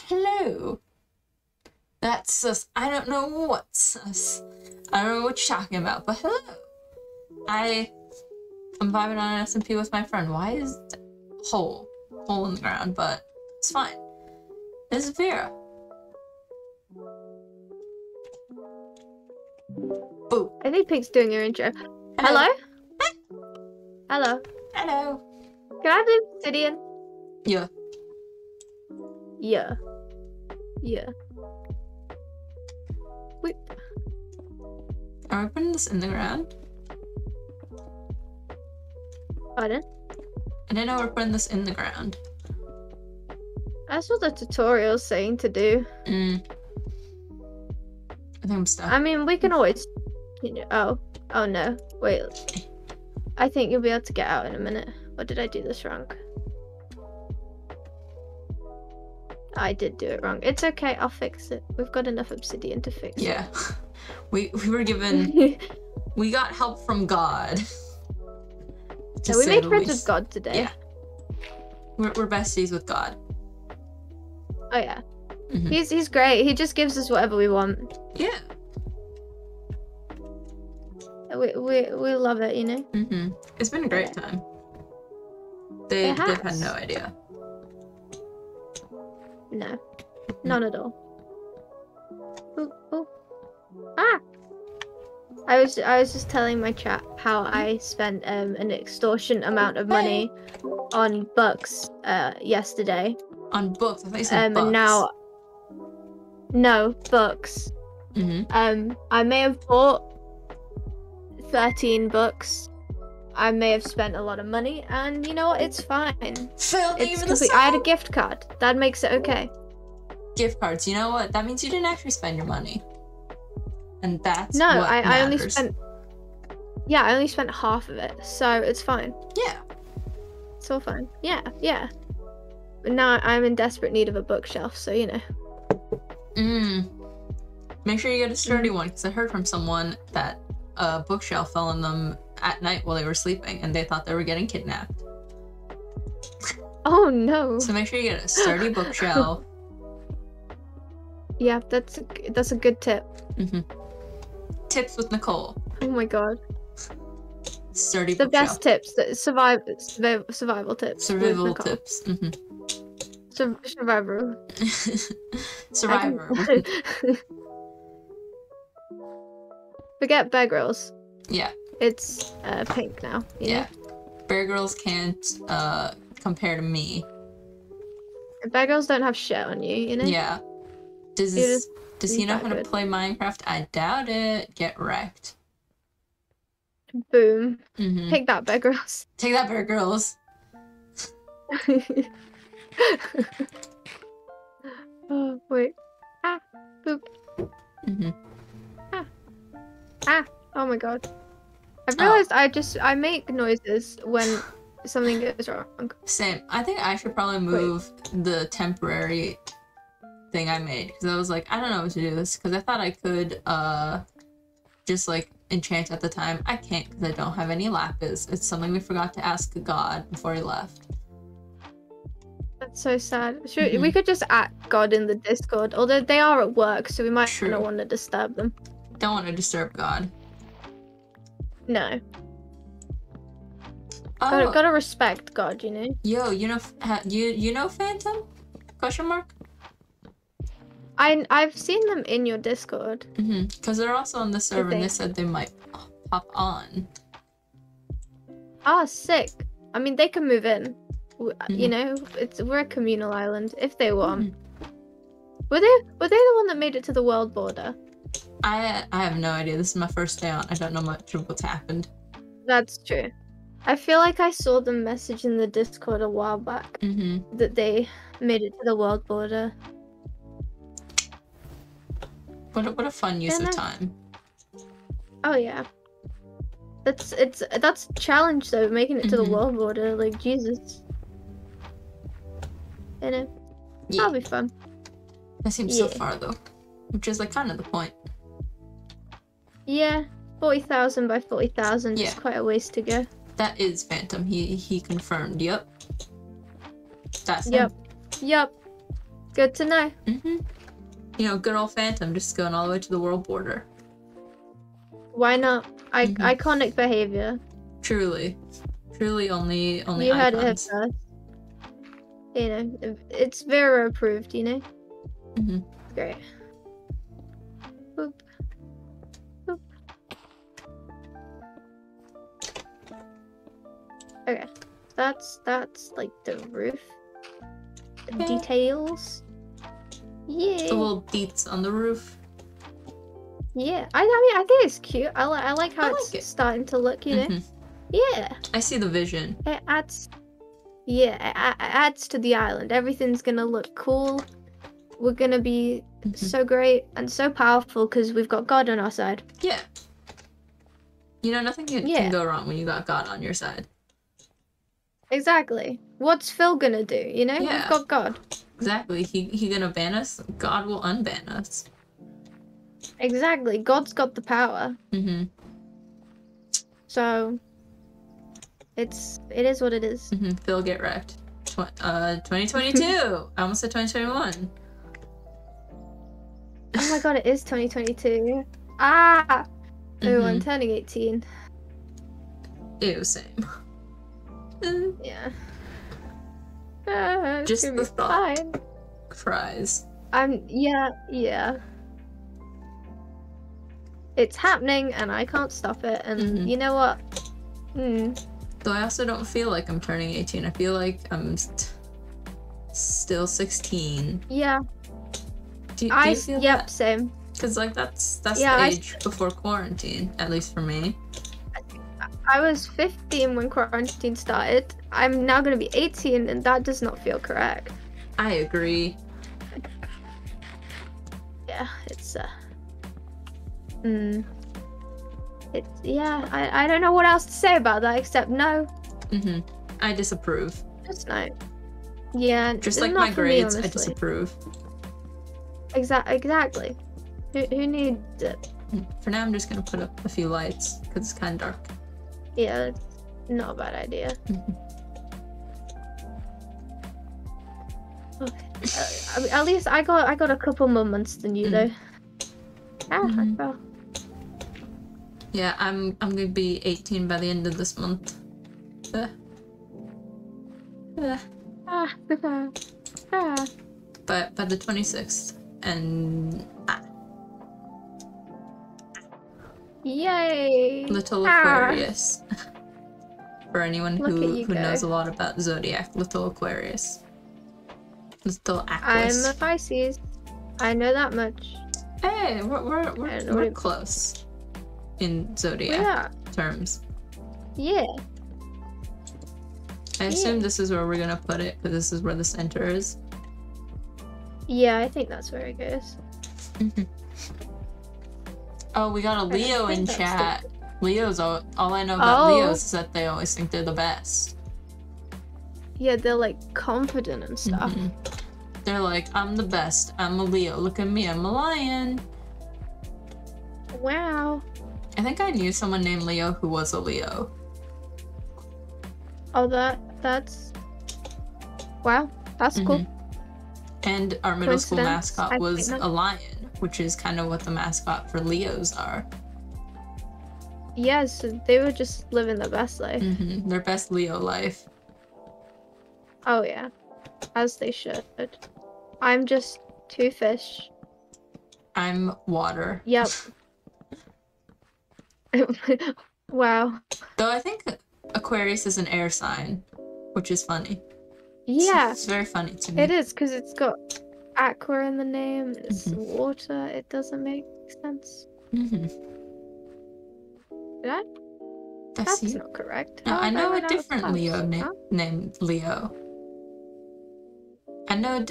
Hello. That's sus. I don't know what's sus. I don't know what you're talking about, but hello. I'm vibing on an SMP with my friend. Why is it hole in the ground? But it's fine. This is Vira. Boo. I think Pink's doing your intro. Hello? Hello? Hello. Can I have the obsidian? Yeah. Yeah. Yeah. Wait. Are we putting this in the ground? Pardon? I didn't know we're putting this in the ground. That's what the tutorial's saying to do. I think I'm stuck. I mean, we can always... You know, oh no. Wait. I think you'll be able to get out in a minute. Or did I do this wrong? I did do it wrong. It's okay, I'll fix it. We've got enough obsidian to fix it. Yeah. We were given... we got help from God. So we made friends with God today. Yeah. We're besties with God. Oh yeah. He's great. He just gives us whatever we want. Yeah. We love it, you know? It's been a great time. They've had no idea. No. None at all. Ooh, ooh. Ah! I was just telling my chat how I spent an extortionate amount of money on books yesterday. On books? I thought you said bucks. And now... No, books. I may have bought 13 books. I may have spent a lot of money, and you know what? It's fine. It's complete. I had a gift card. That makes it okay. Gift cards. You know what? That means you didn't actually spend your money. And that's no. what I only spent. Yeah, I only spent half of it, so it's fine. Yeah. It's all fine. Yeah, yeah. But now I'm in desperate need of a bookshelf, so you know. Make sure you get a sturdy one, because I heard from someone that a bookshelf fell on them at night while they were sleeping, and they thought they were getting kidnapped. Oh no! So make sure you get a sturdy bookshelf. Yeah, that's a good tip. Tips with Nicole. Oh my god. Sturdy the bookshelf. Best tips. Survival tips. Survival tips. Survivor. Survivor. Forget Bear Grylls. Yeah. It's pink now. Yeah. Bear Grylls can't compare to me. Bear Grylls don't have shit on you, you know? Yeah. Does he know how to play Minecraft? I doubt it. Get wrecked. Boom. Take that, Bear Grylls. Take that, Bear Grylls. Oh, wait. Ah. Boop. Ah. Oh my god. I've realized I make noises when something goes wrong. Same. I think I should probably move the temporary thing I made, because I was like, I don't know what to do this, because I thought I could just like enchant at the time. I can't, because I don't have any lapis. It's something we forgot to ask God before he left. That's so sad. We could just add God in the Discord, although they are at work, so we might not want to disturb them. Don't want to disturb God. No. Oh, Gotta respect God, you know. yo, you know Phantom? Question mark. I've seen them in your Discord. Because they're also on the server, and they said they might pop on. Ah, sick. I mean, they can move in. You know, we're a communal island if they want. Were they the one that made it to the world border? I have no idea. This is my first day on. I don't know much of what's happened. That's true. I feel like I saw them message in the Discord a while back that they made it to the world border. What a fun use of time. Oh yeah. That's a challenge though, making it to the world border, like Jesus. You know? Yeah. That'll be fun. That seems so far though. Which is like kind of the point. Yeah. 40,000 by 40,000 is quite a ways to go. That is Phantom. He confirmed. Yep. That's him. Yep. Good to know. You know, good old Phantom just going all the way to the world border. Why not? Iconic behavior. Truly only you icons. heard it here first. You know, it's Vira approved, you know? Great. Boop. Boop. Okay. That's like the roof. The details. Yeah. The little beats on the roof. Yeah. I mean, I think it's cute. I like how it's starting to look, you know? Yeah. I see the vision. It adds to the island. Everything's gonna look cool. We're gonna be so great and so powerful because we've got God on our side. Yeah. You know, nothing can go wrong when you got God on your side. Exactly. What's Phil gonna do? You know, we've got God. Exactly. He gonna ban us? God will unban us. Exactly. God's got the power. So it is what it is. Phil, get wrecked. 2022. I almost said 2021. Oh my god, it is 2022. Ah! Oh, I'm turning 18. Ew, same. Yeah. Just the thought. Fine. Cries. Yeah. It's happening and I can't stop it, and you know what? Though I also don't feel like I'm turning 18. I feel like I'm still 16. Yeah. Do you feel that? Same. Because like that's the age before quarantine, at least for me. I was 15 when quarantine started. I'm now gonna be 18, and that does not feel correct. I agree. Yeah, it's I don't know what else to say about that except no. I disapprove. Just no. Yeah. Just like my grades, I disapprove. Exactly. Who needs it? For now, I'm just gonna put up a few lights because it's kind of dark. Yeah, it's not a bad idea. Okay. At least I got a couple more months than you though. I fell. Yeah, I'm gonna be 18 by the end of this month. But by the 26th, and yay! Little Aquarius. For anyone who knows a lot about Zodiac, Little Aquarius. Little Aquarius. I'm a Pisces. I know that much. Hey, we're close in Zodiac terms. Yeah. I assume this is where we're gonna put it, because this is where the center is. Yeah, I think that's where it goes. Oh, we got a Leo in chat. Leo's all I know about Leos is that they always think they're the best. Yeah, they're like confident and stuff. They're like, I'm the best. I'm a Leo. Look at me. I'm a lion. Wow. I think I knew someone named Leo who was a Leo. Oh, that's... Wow. That's cool. And our middle school mascot was a lion, which is kind of what the mascot for Leos are. Yes, they were just living their best life. Their best Leo life. Oh yeah, as they should. I'm just 2 fish. I'm water. Yep. Wow. Though I think Aquarius is an air sign, which is funny. Yeah. It's very funny to me. It is, because it's got aqua in the name. It's water. It doesn't make sense. Did I? That's not correct. No, I know a different Leo named Leo. I know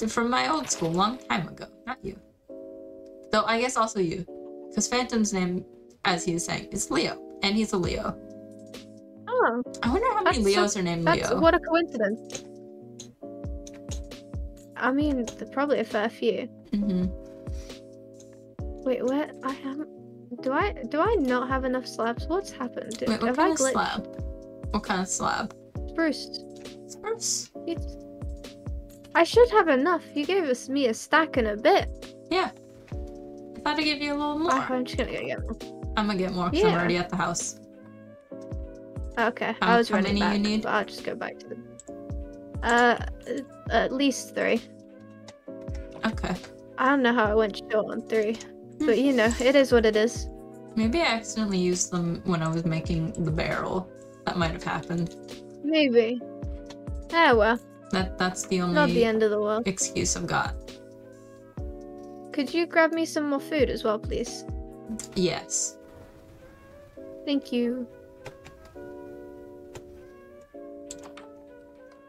from my old school, long time ago. Not you. Though I guess also you. Because Phantom's name, as he was saying, is Leo. And he's a Leo. Oh. I wonder how many Leos are named Leo. What a coincidence. I mean, probably a fair few. Wait, where? I haven't... Do I not have enough slabs? What's happened? Wait, what kind of slab? What kind of slab? Spruce. Spruce? I should have enough. You gave me a stack and a bit. Yeah. I thought I'd give you a little more. I'm just gonna go get more. I'm gonna get more because I'm already at the house. Okay, I was running back. How many you need? But I'll just go back to the... at least 3. Okay. I don't know how I went short on 3. But you know, it is what it is. Maybe I accidentally used them when I was making the barrel. That might have happened. Maybe. Ah, well. That's the only not the end of the world. Excuse I've got. Could you grab me some more food as well, please? Yes. Thank you.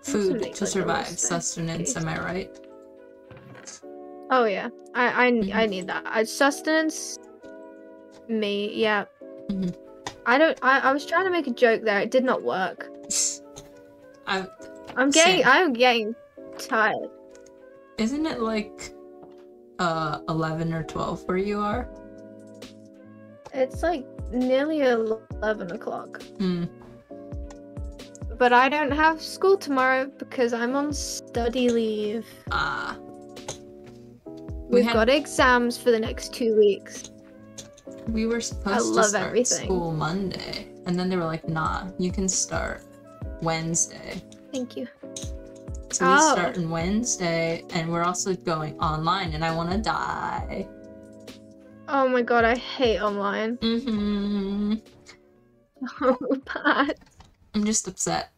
Food to survive, sustenance, am I right? Oh yeah, I need that. Sustenance, me, yeah. I was trying to make a joke there. It did not work. I'm getting tired. Isn't it like 11 or 12 where you are? It's like nearly 11 o'clock. But I don't have school tomorrow because I'm on study leave. We've got exams for the next 2 weeks. We were supposed to start school Monday, and then they were like, nah, you can start Wednesday. Thank you. So we start on Wednesday, and we're also going online, and I want to die. Oh my god, I hate online. So bad. I'm just upset.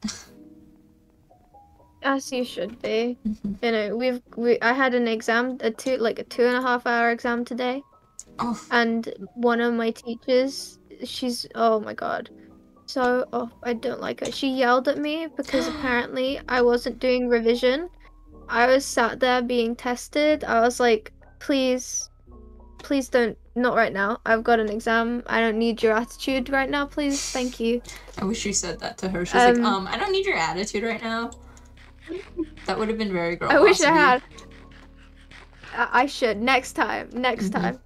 As you should be. You know, I had an exam, a 2.5 hour exam today. Oh. And one of my teachers, she's, oh my god. So, I don't like her. She yelled at me because apparently I wasn't doing revision. I was sat there being tested. I was like, please don't, not right now. I've got an exam. I don't need your attitude right now, please. Thank you. I wish you said that to her. She's like, I don't need your attitude right now. That would have been very girl. I wish I had. I should. Next time. Time.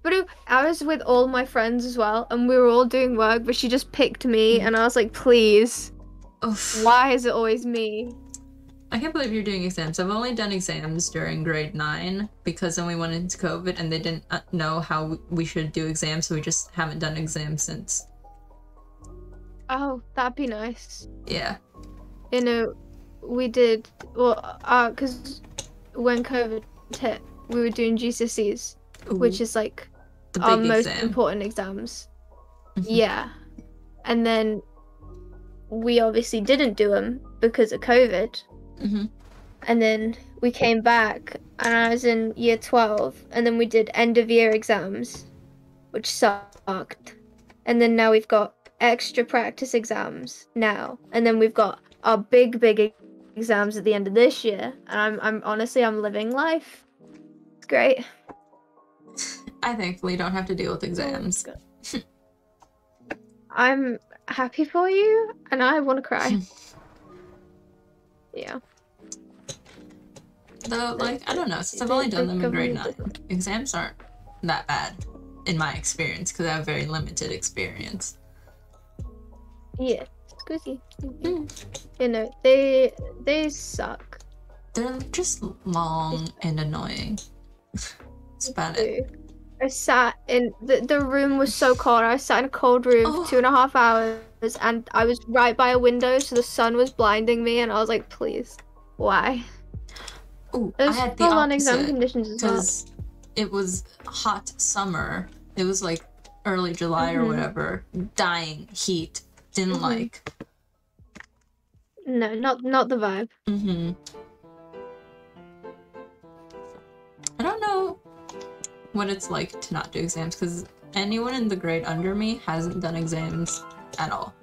But I was with all my friends as well, and we were all doing work, but she just picked me, and I was like, please. Oof. Why is it always me? I can't believe you're doing exams. I've only done exams during grade 9 because then we went into COVID and they didn't know how we should do exams, so we just haven't done exams since. Oh, that'd be nice. Yeah. You know, we did, because when COVID hit, we were doing GCSEs, which is like our most important exams. Yeah. And then we obviously didn't do them because of COVID. And then we came back and I was in year 12, and then we did end of year exams, which sucked. And then now we've got extra practice exams now, and then we've got our big exams at the end of this year, and I'm honestly, I'm living life. It's great. I thankfully don't have to deal with exams. I'm happy for you, and I want to cry. Yeah. Though, like, I don't know, since I've only done them in grade 9, exams aren't that bad, in my experience, because I have very limited experience. Yeah, squeezy. You know, they suck. They're just long and annoying. That's about it. I sat in the room was so cold. I sat in a cold room for 2.5 hours, and I was right by a window, so the sun was blinding me, and I was like, please, why? Ooh, It was I had the full on exam opposite, conditions as well. because it was hot summer. It was like early July or whatever. Dying heat. Didn't like. No, not the vibe. I don't know what it's like to not do exams, because anyone in the grade under me hasn't done exams at all.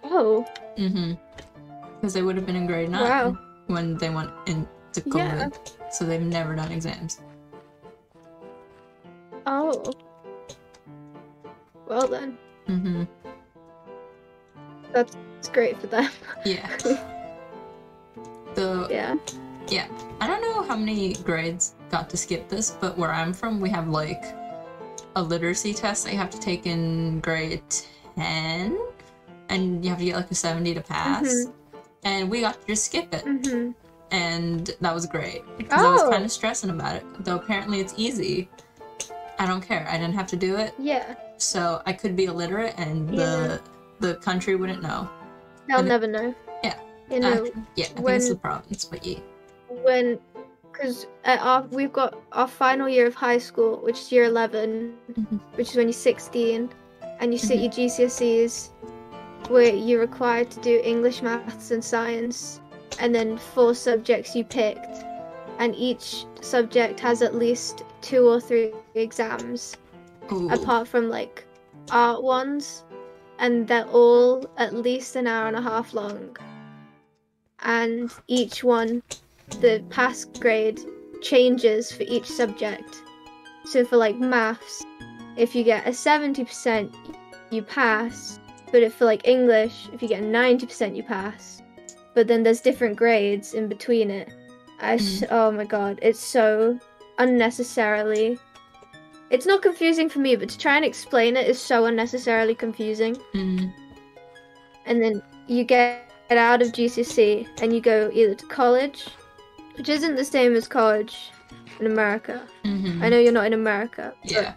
Oh. Because they would have been in grade 9 when they went into COVID, so they've never done exams. Oh. Well then. That's great for them. Yeah. Yeah. I don't know how many grades got to skip this, but where I'm from, we have like a literacy test that you have to take in grade 10, and you have to get like a 70 to pass. And we got to just skip it. And that was great. Because I was kind of stressing about it. Though apparently it's easy. I don't care. I didn't have to do it. Yeah. So I could be illiterate and the country wouldn't know. They'll never know. Yeah. You know, I think it's the province, but yeah. Because we've got our final year of high school, which is year 11, which is when you're 16, and you sit your GCSEs, where you're required to do English, maths, and science, and then 4 subjects you picked, and each subject has at least 2 or 3 exams, apart from like art ones, and they're all at least an hour and a half long. And each one, the pass grade changes for each subject. So for like maths, if you get a 70%, you pass. But if for like English, if you get a 90%, you pass. But then there's different grades in between it. Oh my god, it's so unnecessarily... It's not confusing for me, but to try and explain it is so unnecessarily confusing. And then you get out of GCSE and you go either to college, which isn't the same as college in America. I know you're not in America. Yeah.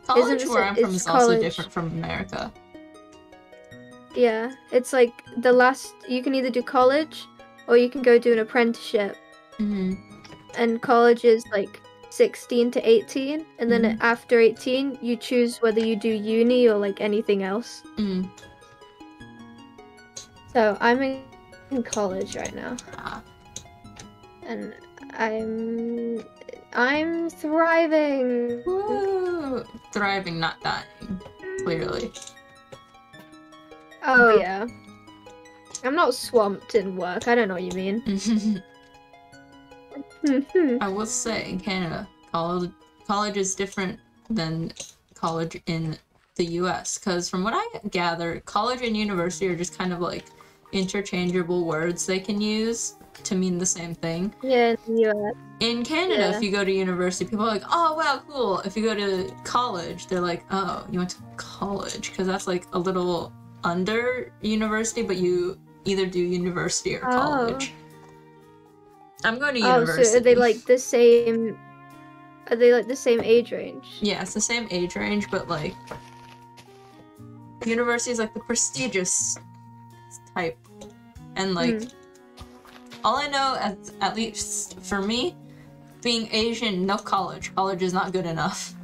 College where I'm from is also different from America. Yeah, it's like you can either do college or you can go do an apprenticeship. And college is like 16 to 18, and then after 18 you choose whether you do uni or like anything else. So I'm in college right now. And I'm thriving. Woo! Thriving, not dying. Clearly. Oh yeah. I'm not swamped in work. I don't know what you mean. I will say, in Canada, college is different than college in the US, because from what I gather, college and university are just kind of like interchangeable words they can use to mean the same thing. Yeah, in the US. In Canada, if you go to university, people are like, oh, wow, cool. If you go to college, they're like, oh, you went to college, because that's like a little under university, but you either do university or college. I'm going to university. So are they like the same? Are they like the same age range? Yeah, it's the same age range, but like university is like the prestigious type, and like all I know, at least for me, being Asian, no college. College is not good enough.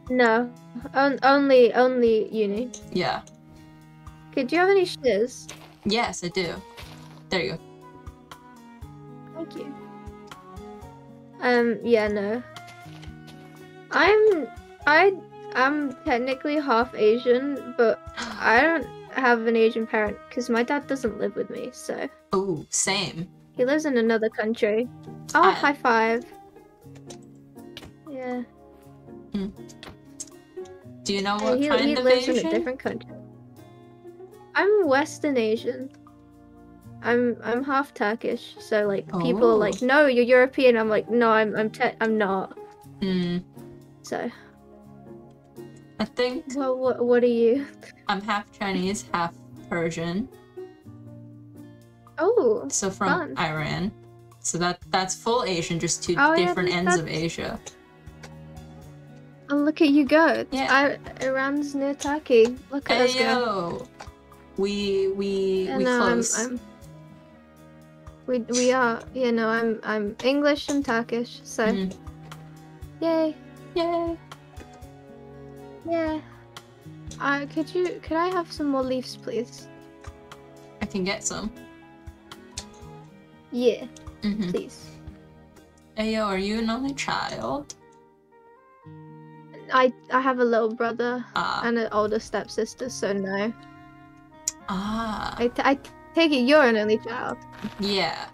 No, only uni. Yeah. Okay, do you have any shiz? Yes, I do. There you go. Thank you. Yeah, no. I'm technically half Asian, but I don't have an Asian parent because my dad doesn't live with me, so. Oh, same. He lives in another country. Oh, high five. Yeah. Do you know what he kind of lives Asian? In a different country. I'm Western Asian. I'm half Turkish, so like people are like, no, you're European. I'm like, no, I'm not. So. I think. Well, what are you? I'm half Chinese, half Persian. Oh. So from Iran. So that's full Asian, just two Oh, yeah, different ends of that's- Asia. And look at you go. Yeah. Iran's near Turkey. Look at us Hey go. yo, we No, close. we are. You know, I'm English and Turkish. So, yay, Yay. yeah. Could I have some more leaves, please? I can get some. Yeah, please. Hey yo, are you an only child? I have a little brother Ah. and an older stepsister, so no. Ah. I take it you're an only child. Yeah.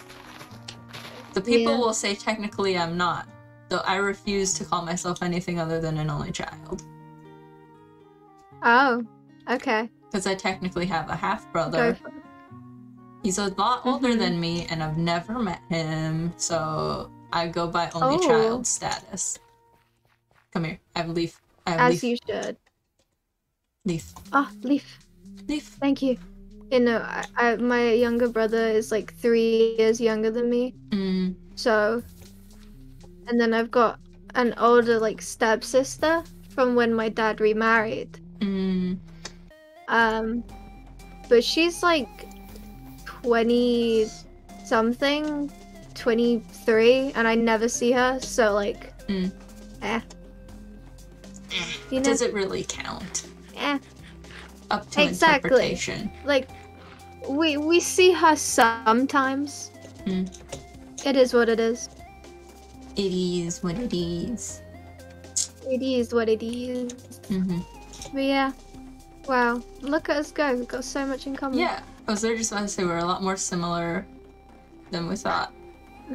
The people Yeah. will say technically I'm not, though I refuse to call myself anything other than an only child. Oh, okay. Because I technically have a half Go brother. for it. He's a lot older than me, and I've never met him, so I go by only child status. Come here. I have leaf. I have As leaf. you should. Leaf. Ah, leaf. Leaf. Thank you. You know, my younger brother is like 3 years younger than me. So, and then I've got an older like stepsister from when my dad remarried. But she's like 20 something, 23, and I never see her. So like, You know? Does it really count? Up to interpretation. Like, we see her sometimes. It is what it is. It is what it is. It is what it is. But yeah. Wow. Look at us go. We've got so much in common. Yeah. I was just about to say we're a lot more similar than we thought.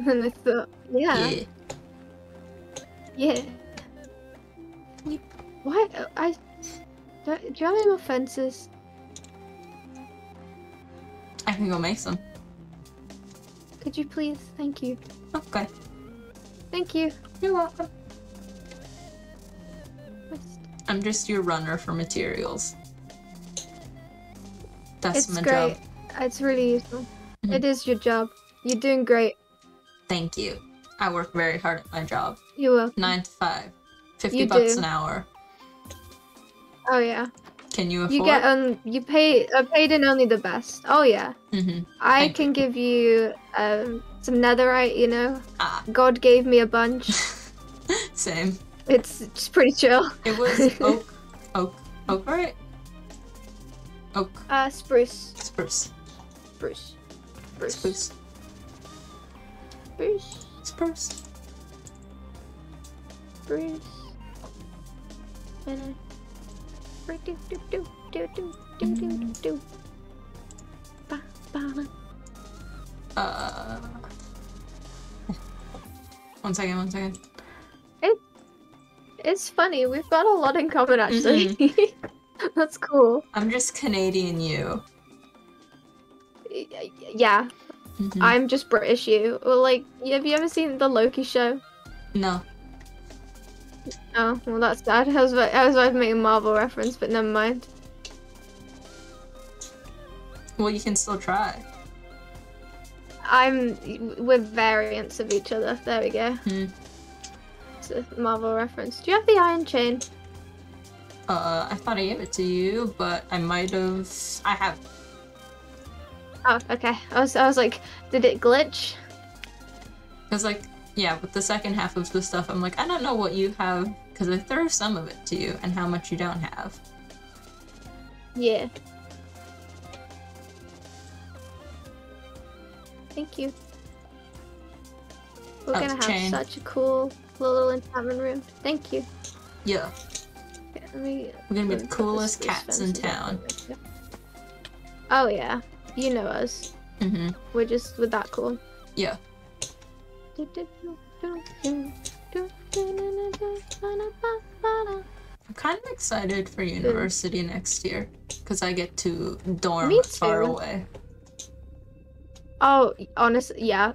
Than I thought. Yeah. Yeah. Why? Do you have any more fences? I can go make some. Could you please? Thank you. Okay. Thank you. You're welcome. I'm just your runner for materials. That's It's my great. job. It's really useful. It is your job. You're doing great. Thank you. I work very hard at my job. You're welcome. 9 to 5. 50 You bucks do. an hour. Oh yeah. Can you afford? You get you paid in only the best. Oh yeah. I Thank can you. give you some netherite, you know. Ah. God gave me a bunch. Same. It's pretty chill. It was oak, right? Oak. Spruce. Spruce. Spruce. Spruce. Spruce. Spruce. Spruce. And do do do do do do do do. Ba ba. One second. It's funny. We've got a lot in common actually. That's cool. I'm just Canadian you. Yeah. I'm just British you. Well, like, have you ever seen the Loki show? No. Oh, well, that's sad. I was about to make a Marvel reference, but never mind. Well, you can still try. We're variants of each other. There we go. It's a Marvel reference. Do you have the iron chain? I thought I gave it to you, but I might have. I have. Oh, okay. I was like, did it glitch? Because, like, yeah, with the second half of the stuff, I'm like, I don't know what you have, because I threw some of it to you, and how much you don't have. Yeah. Thank you. We're gonna have chain. such a cool little enchantment room. Thank you. Yeah. Okay, we're gonna be the coolest cats in town. Oh yeah, you know us. We're that cool. Yeah. I'm kind of excited for university next year, because I get to dorm Me far too. away. Oh, honestly, yeah.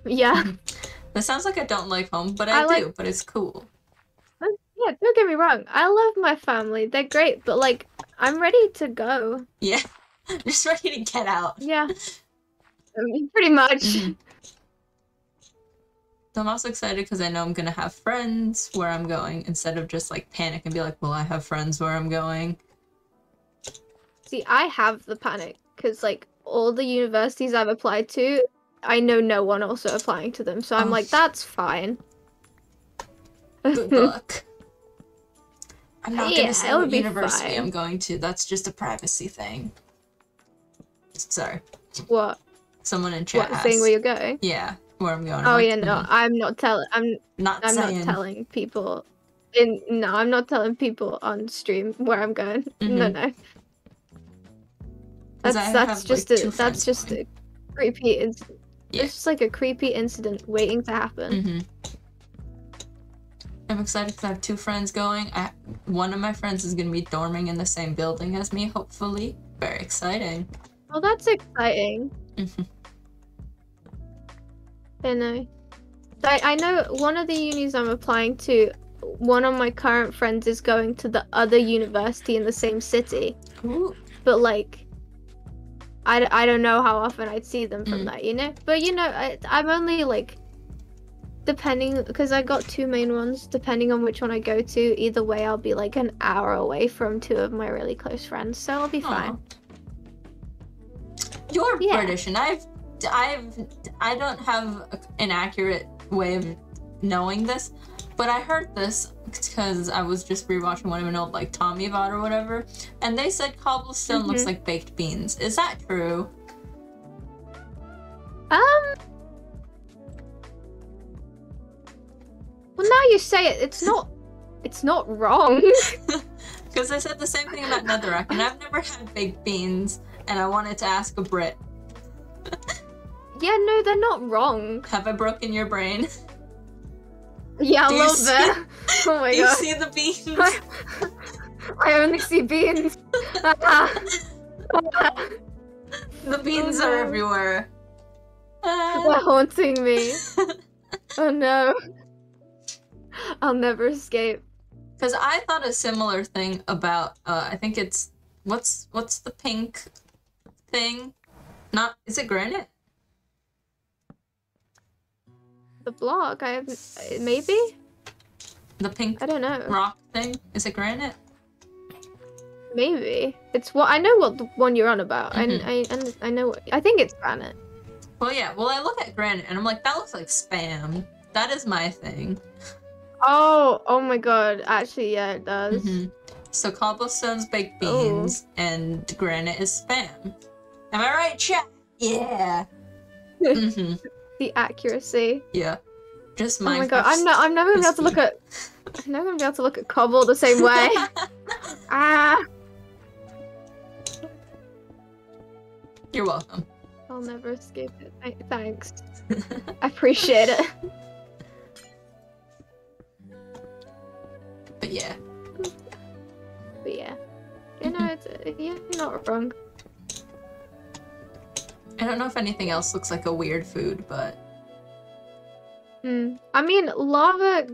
That sounds like I don't like home, but I do, but it's cool. Yeah, don't get me wrong. I love my family. They're great, but like, I'm ready to go. Yeah. Just ready to get out. Yeah. I mean, pretty much. I'm also excited because I know I'm gonna have friends where I'm going instead of just like panic and be like, well, I have friends where I'm going. See, I have the panic because like all the universities I've applied to, I know no one also applying to them, so I'm like, that's fine. Good luck. I'm not gonna say what university fine. I'm going to. That's just a privacy thing. Sorry. What? Someone in chat asked. Saying where you're going? Yeah, where I'm going. Oh, yeah, no, I'm not telling. I'm not telling people. No, I'm not telling people on stream where I'm going. No. That's just a creepy incident. Yeah. It's just like a creepy incident waiting to happen. I'm excited because I have 2 friends going. One of my friends is going to be dorming in the same building as me, hopefully. Very exciting. Oh, that's exciting. I know. I know one of the unis I'm applying to, one of my current friends is going to the other university in the same city. Ooh. But, like, I don't know how often I'd see them from that, you know? But, you know, I'm only, like... Depending, because I got 2 main ones, depending on which one I go to, either way I'll be like an hour away from 2 of my really close friends, so I'll be fine. You're British, and I don't have an accurate way of knowing this, but I heard this because I was just rewatching one of an old like Tommy VOD or whatever, and they said cobblestone looks like baked beans. Is that true? Well, now you say it, it's not wrong. Because I said the same thing about netherrack, and I've never had baked beans, and I wanted to ask a Brit. Yeah, no, they're not wrong. Have I broken your brain? Yeah, a little bit. Oh my god. Do you see the beans? I only see beans. The beans are everywhere. They're haunting me. Oh no. I'll never escape. Because I thought a similar thing about, I think it's, what's the pink thing? Is it granite? The block, maybe? The pink I don't know. Rock thing? Is it granite? Maybe. I know what the one you're on about. I know I think it's granite. Well, yeah, I look at granite and I'm like, that looks like spam. That is my thing. Oh my god. Actually, yeah, it does. So cobblestone's baked beans and granite is spam. Am I right, chat? Yeah. The accuracy. Yeah. Just Minecraft. Oh my god, I'm never gonna be able to look at I'm never gonna be able to look at cobble the same way. You're welcome. I'll never escape it. Thanks. I appreciate it. But yeah. You know, you're not wrong. I don't know if anything else looks like a weird food, but... I mean, lava...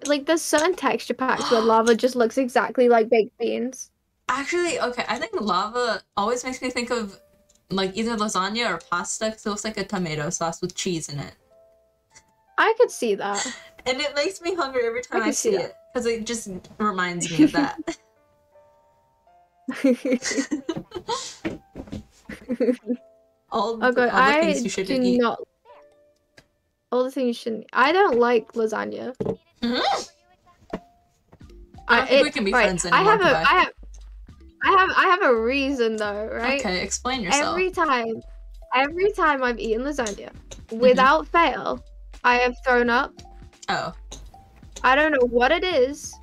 Like, there's certain texture packs where lava just looks exactly like baked beans. Actually, okay, I think lava always makes me think of, like, either lasagna or pasta, because it looks like a tomato sauce with cheese in it. I could see that. And it makes me hungry every time I see it, because it just reminds me of that. all the things you shouldn't eat. All the things you shouldn't eat. I don't like lasagna. I think we can be friends anymore. I have a reason though, right? Okay, explain yourself. Every time I've eaten lasagna, without fail, I have thrown up. Oh. I don't know what it is.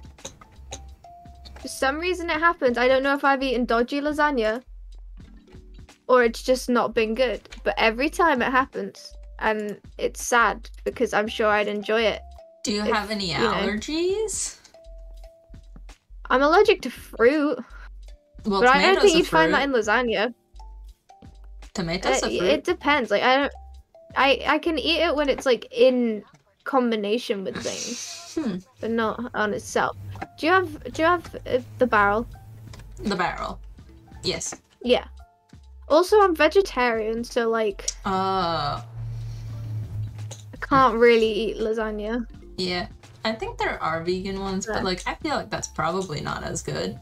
For some reason it happens. I don't know if I've eaten dodgy lasagna or it's just not been good. But every time it happens, and it's sad because I'm sure I'd enjoy it. Do you have any allergies? I'm allergic to fruit. Well, but I don't think you'd find that in lasagna. Tomatoes are fruit? It depends. Like I can eat it when it's like in combination with things, but not on itself. Do you have the barrel? The barrel. Yes. Yeah. Also, I'm vegetarian, so like. I can't really eat lasagna. Yeah. I think there are vegan ones, but like I feel like that's probably not as good.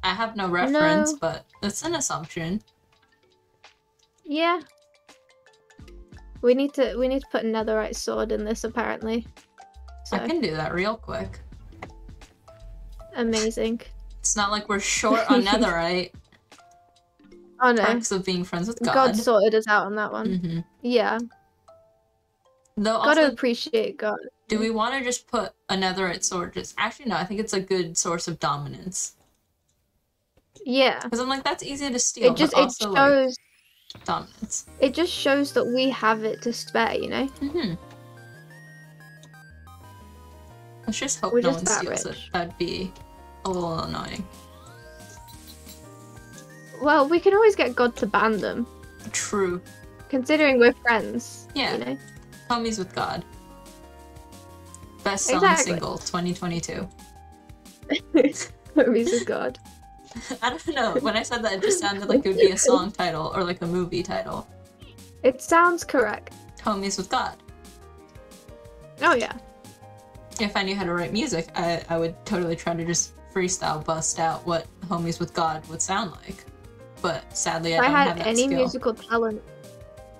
I have no reference, but it's an assumption. Yeah. We need to put a netherite sword in this apparently. So. I can do that real quick. Amazing. It's not like we're short on netherite. Oh no. Perks of being friends with God. God sorted us out on that one. Yeah. Though Gotta also, appreciate God. do we want to just put a netherite sword? Actually, no. I think it's a good source of dominance. Yeah. Because I'm like, that's easy to steal. It just but also, shows like, dominance. It just shows that we have it to spare, you know. Let's just hope no one steals it. That'd be a little annoying. Well, we can always get God to ban them. True. Considering we're friends. Yeah. You know? Homies with God. Best selling single 2022. Homies with God. I don't know. When I said that, it just sounded like it would be a song title or like a movie title. It sounds correct. Homies with God. Oh yeah. If I knew how to write music, I would totally try to just freestyle bust out what Homies with God would sound like. But sadly, I don't have that skill. Musical talent,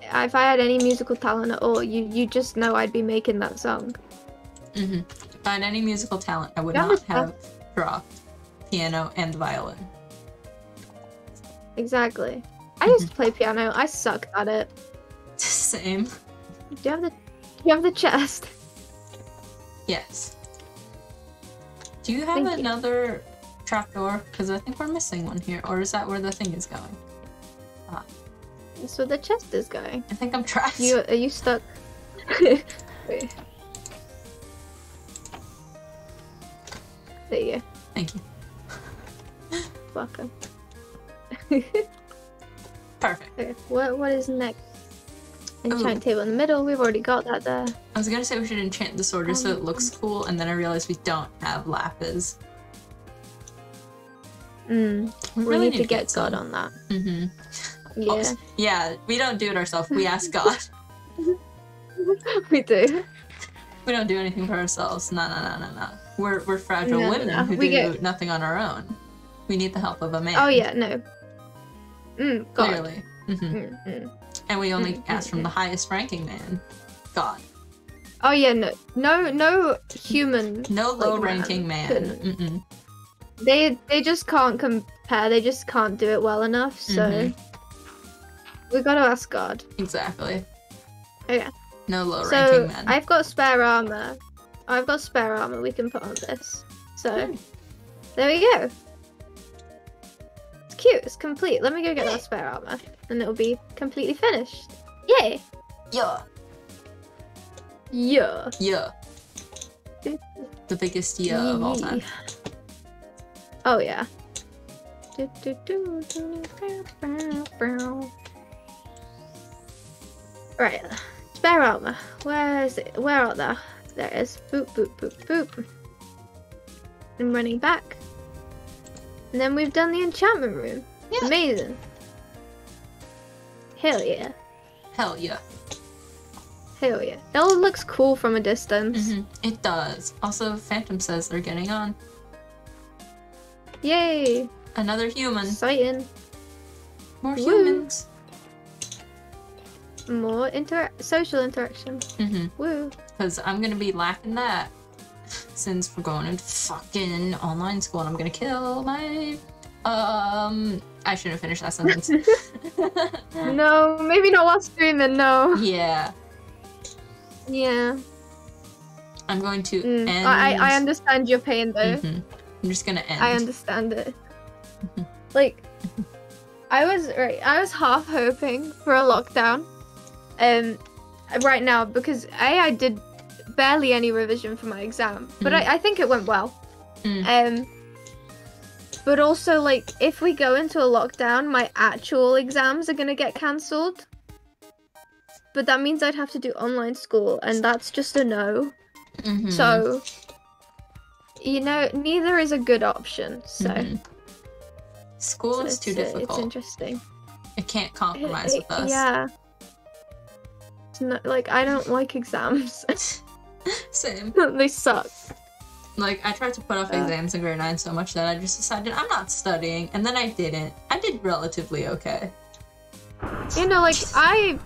if I had any musical talent at all, you just know I'd be making that song. If I had any musical talent, I would not have dropped piano and violin. Exactly. I used to play piano. I sucked at it. Same. Do you have the chest? Yes. Do you have another trapdoor? Because I think we're missing one here. Or is that where the thing is going? Ah. That's where the chest is going. I think I'm trapped. Are you stuck? Wait. There you go. Thank you. Welcome. Perfect. Okay, what is next? Enchant table in the middle. We've already got that there. I was gonna say we should enchant the sword just so it looks cool, and then I realized we don't have lapis. We really need to get God on that. Yeah. Oh, yeah, we don't do it ourselves. We ask God. We do. We don't do anything for ourselves. No. We're fragile women who do nothing on our own. We need the help of a man. Oh yeah, no. God. Clearly. And we only ask from the highest ranking man, God. Oh yeah, no human. No low ranking man. They just can't compare. They just can't do it well enough. So we gotta ask God. Exactly. Okay. No low ranking man. I've got spare armor. We can put on this. So there we go. It's cute. It's complete. Let me go get that spare armor, and it'll be completely finished. Yay! Yeah. Yeah. Yeah. The biggest yeah of all time. Oh yeah. Right. Spare armor. Where is it? Where art thou? There it is. Boop, boop, boop, boop. I'm running back. And then we've done the enchantment room. Yeah. Amazing. Hell yeah. Hell yeah. Hell yeah. It all looks cool from a distance. It does. Also, Phantom says they're getting on. Yay! Another human. Exciting. More humans. More social interaction. Woo. Because I'm gonna be lacking that. Since we're going into fucking online school and I'm gonna kill my... I shouldn't finish that sentence. No, maybe not while streaming, no. Yeah. Yeah. I'm going to end... I understand your pain, though. I'm just gonna end. I understand it. Like, I was half hoping for a lockdown. Right now, because I did barely any revision for my exam, but I think it went well. But also, like, if we go into a lockdown, my actual exams are gonna get cancelled. But that means I'd have to do online school, and that's just a no. So, you know, neither is a good option, so... School is too difficult. It's interesting. It can't compromise with us. Yeah. No, like, I don't like exams. Same. They suck. Like, I tried to put off exams in grade 9 so much that I just decided I'm not studying, and then I didn't. I did relatively okay. You know, like, I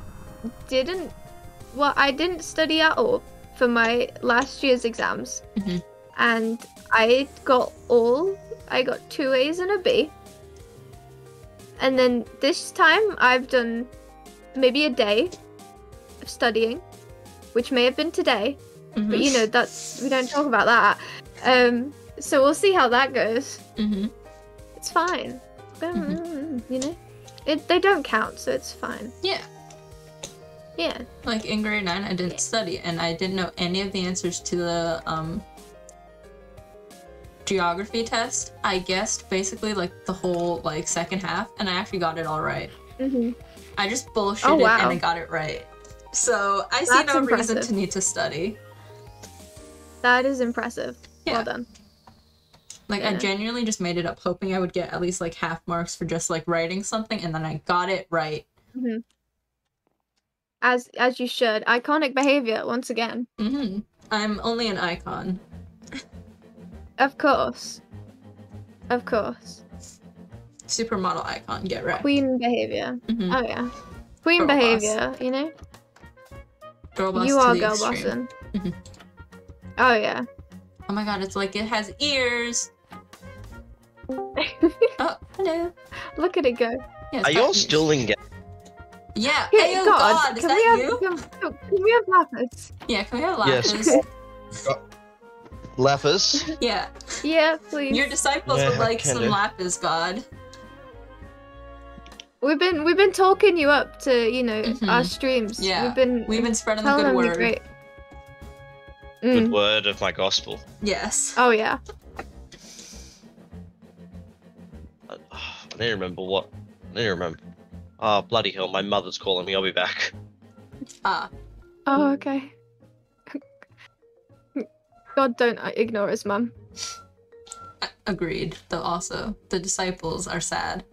didn't study at all for my last year's exams. And I got 2 A's and a B. And then this time I've done maybe a day of studying, which may have been today, but you know, we don't talk about that. So we'll see how that goes. It's fine. You know, they don't count, so it's fine. Yeah. Yeah. Like in grade 9, I didn't study, and I didn't know any of the answers to the geography test. I guessed basically like the whole like second half, and I actually got it all right. I just bullshitted and I got it right. So I see no reason to need to study. That is impressive. Yeah. Well done. Like, I genuinely just made it up, hoping I would get at least like half marks for just like writing something, and then I got it right. As you should. Iconic behavior once again. I'm only an icon. Of course. Of course. Supermodel icon, get right. Queen behavior. Oh yeah. Queen Girl behavior, boss. you know? Girl boss You to are the girl extreme. bossing. Oh yeah. Oh my god, it's like it has ears. Oh, hello. Look at it go. Yeah, Are you all still engaged? Yeah. Hey, Hey, oh god, is can that we you? Can we have lapis? Yeah, can we have lapis? Yes. Lapis? Yeah. Yeah, please. Your disciples Yeah, would like can some do. lapis, god. We've been talking you up to, you know, our streams. Yeah. We've been spreading the telling good them you're word. great. Good word of my gospel. Yes. Oh yeah. I need to remember what. I need to remember. Oh, bloody hell, my mother's calling me. I'll be back. Ah. Oh, okay. God, don't ignore us, Mum. Agreed. Though also, the disciples are sad.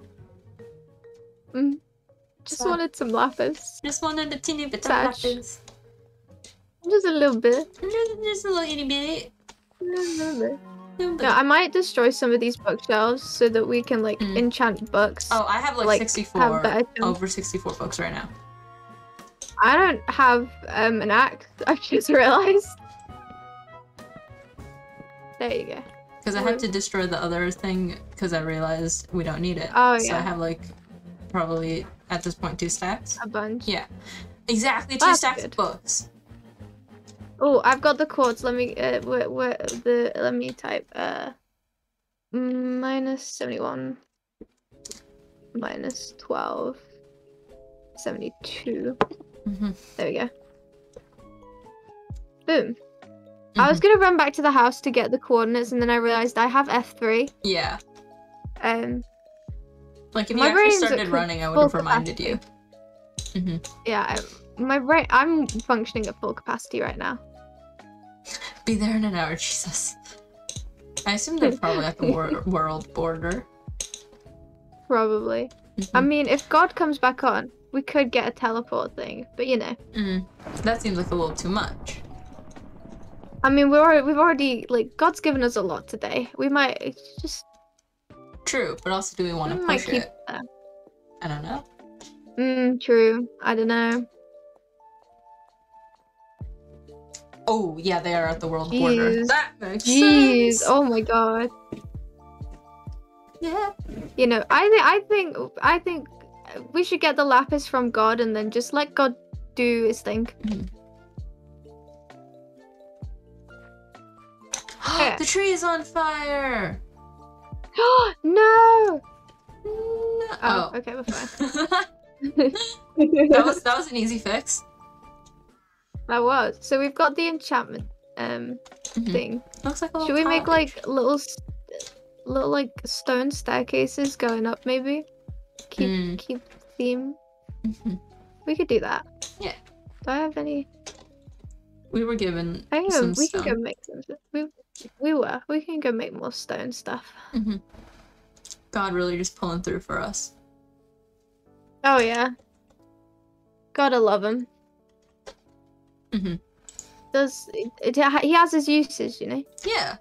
Just wanted some lapis. Just wanted a teeny bit of Touch. lapis. Just a little bit. Just a little itty bit. No, I might destroy some of these bookshelves so that we can like enchant books. Oh, I have like, Like, 64, have better chance. over 64 books right now. I don't have an axe. I just realized. There you go. Because I had to destroy the other thing because I realized we don't need it. Oh, So I yeah. have like probably at this point 2 stacks. A bunch. Yeah, exactly 2 That's stacks good. of books. Oh, I've got the chords. Let me let me type minus 71 minus 12 72. There we go. Boom. I was gonna run back to the house to get the coordinates, and then I realized I have F3. Yeah. Like if you My actually brain's started at running, I would full have reminded you. Yeah, my brain. I'm functioning at full capacity right now. Be there in an hour, Jesus. I assume they're probably at the world border. Probably. I mean, if God comes back on, we could get a teleport thing, but you know. That seems like a little too much. I mean, we've already like God's given us a lot today. We might just. True, but also do we want to might push keep it? that. I don't know. True. I don't know. Oh, yeah, they are at the world border. Jeez. That makes Jeez. sense. Oh my God. Yeah. You know, I think we should get the lapis from God and then just let God do his thing. Yeah. The tree is on fire. No. Oh. Okay, we're fine. that was an easy fix. That was. So we've got the enchantment thing. Looks like a little Should we make cottage. like little like stone staircases going up maybe? Keep the theme. We could do that. Yeah. Do I have any? We were given I think some we stone. can go make some. We can go make more stone stuff. God really just pulling through for us. Oh yeah. Gotta love him. Mm-hmm. He has his uses, you know? Yeah.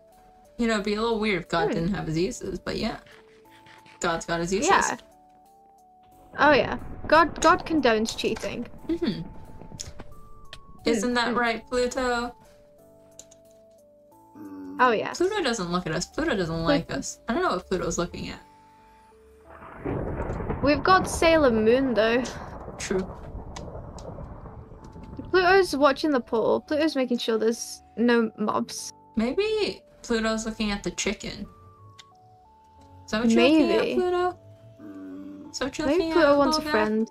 You know, it'd be a little weird if God didn't have his uses, but yeah. God's got his uses. Yeah. Oh yeah. God condones cheating. Mm-hmm. Isn't that right, Pluto? Oh yeah. Pluto doesn't look at us. Pluto doesn't like us. I don't know what Pluto's looking at. We've got Sailor Moon though. True. Pluto's watching the pool. Pluto's making sure there's no mobs. Maybe Pluto's looking at the chicken. Is that what you're looking at, Pluto? Is that what you're looking Maybe at? Pluto wants a friend.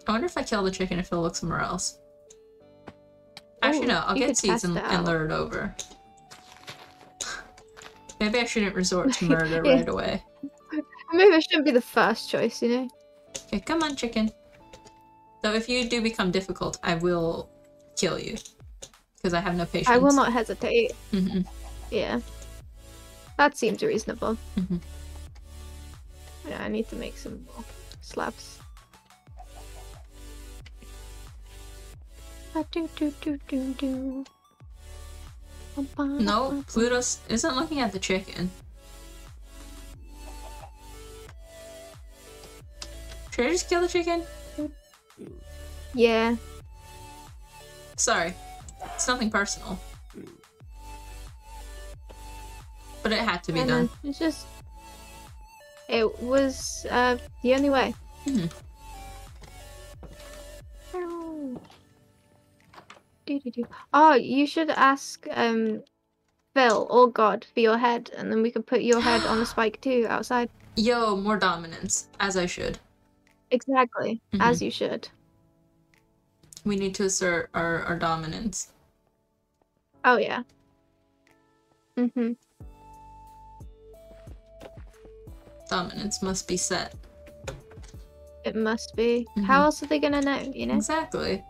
I wonder if I kill the chicken if it'll look somewhere else. Actually, no. I'll get seeds and lure it over. Maybe I shouldn't resort to murder right away. Maybe it shouldn't be the first choice, you know? Okay, come on, chicken. Though if you do become difficult, I will kill you. Because I have no patience. I will not hesitate. Mm-hmm. Yeah. That seems reasonable. Mm-hmm. Yeah, I need to make some more slabs. No, Pluto isn't looking at the chicken. Should I just kill the chicken? Yeah. Sorry. It's nothing personal. But it had to be done. It's just... It was the only way. Mm-hmm. Oh, you should ask Phil or God for your head, and then we could put your head on the spike too outside. Yo, more dominance, as I should. Exactly, as you should. We need to assert our dominance. Oh yeah. Dominance must be set. It must be. How else are they gonna know, you know? Exactly.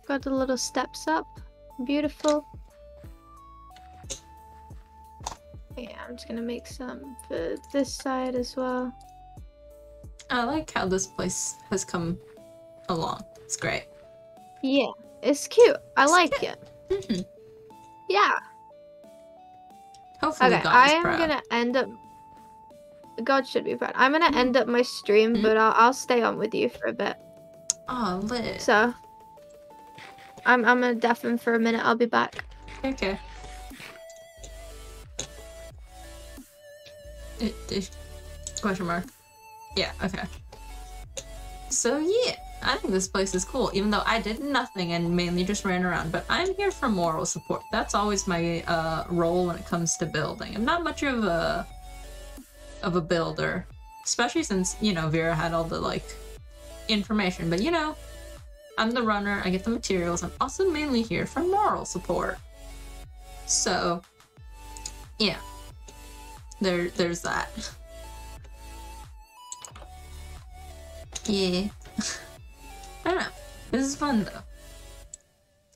Got the little steps up. Beautiful. Yeah, I'm just gonna make some for this side as well. I like how this place has come along. It's great. Yeah, it's cute. I like it. Yeah. Hopefully okay, God I is am proud. gonna end up. God should be proud. I'm gonna end up my stream, but I'll stay on with you for a bit. Oh, lit. So, I'm gonna deafen for a minute. I'll be back. Okay. Question mark. Yeah, okay. So yeah, I think this place is cool, even though I did nothing and mainly just ran around, but I'm here for moral support. That's always my role when it comes to building. I'm not much of a builder, especially since, you know, Vira had all the, like, information, but, you know, I'm the runner, I get the materials, I'm also mainly here for moral support. So, yeah. There's that. Yeah. I don't know. This is fun, though.